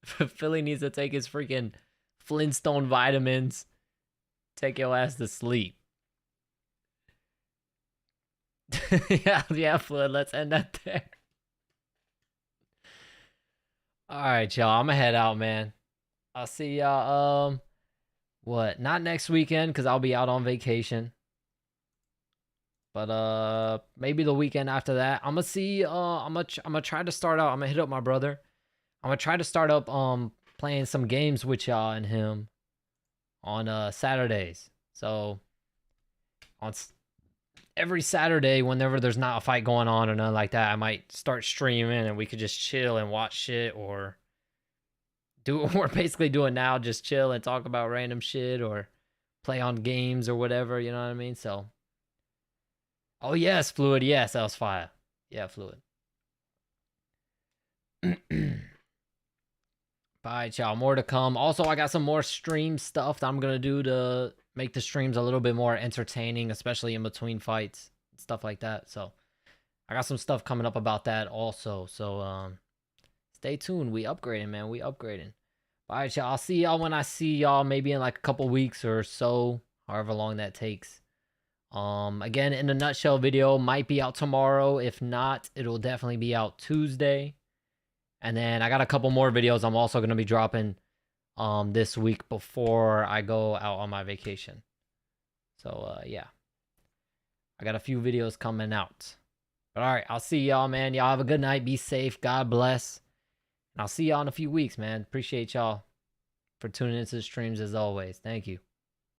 A: Philly needs to take his freaking Flintstone vitamins. Take your ass to sleep. yeah, Floyd. Let's end that there. Alright, y'all. I'm gonna head out, man. I'll see y'all, what? Not next weekend, because I'll be out on vacation. But maybe the weekend after that. I'm gonna see. I'm gonna try to start out. I'm gonna hit up my brother. I'm gonna try to start up playing some games with y'all and him on Saturdays. So on every Saturday, whenever there's not a fight going on or nothing like that, I might start streaming and we could just chill and watch shit or do what we're basically doing now, just chill and talk about random shit or play on games or whatever. You know what I mean? So. Oh, yes, Fluid. Yes, that was fire. Yeah, Fluid. Bye, y'all. More to come. Also, I got some more stream stuff that I'm going to do to make the streams a little bit more entertaining, especially in between fights, stuff like that. So, I got some stuff coming up about that also. So, stay tuned. We upgrading, man. We upgrading. Bye, y'all. I'll see y'all when I see y'all, maybe in like a couple weeks or so, however long that takes. Again, in a nutshell video might be out tomorrow. If not, it'll definitely be out Tuesday. And then I got a couple more videos I'm also going to be dropping this week before I go out on my vacation. So, yeah. I got a few videos coming out. But all right, I'll see y'all, man. Y'all have a good night. Be safe. God bless. And I'll see y'all in a few weeks, man. Appreciate y'all for tuning into the streams as always. Thank you.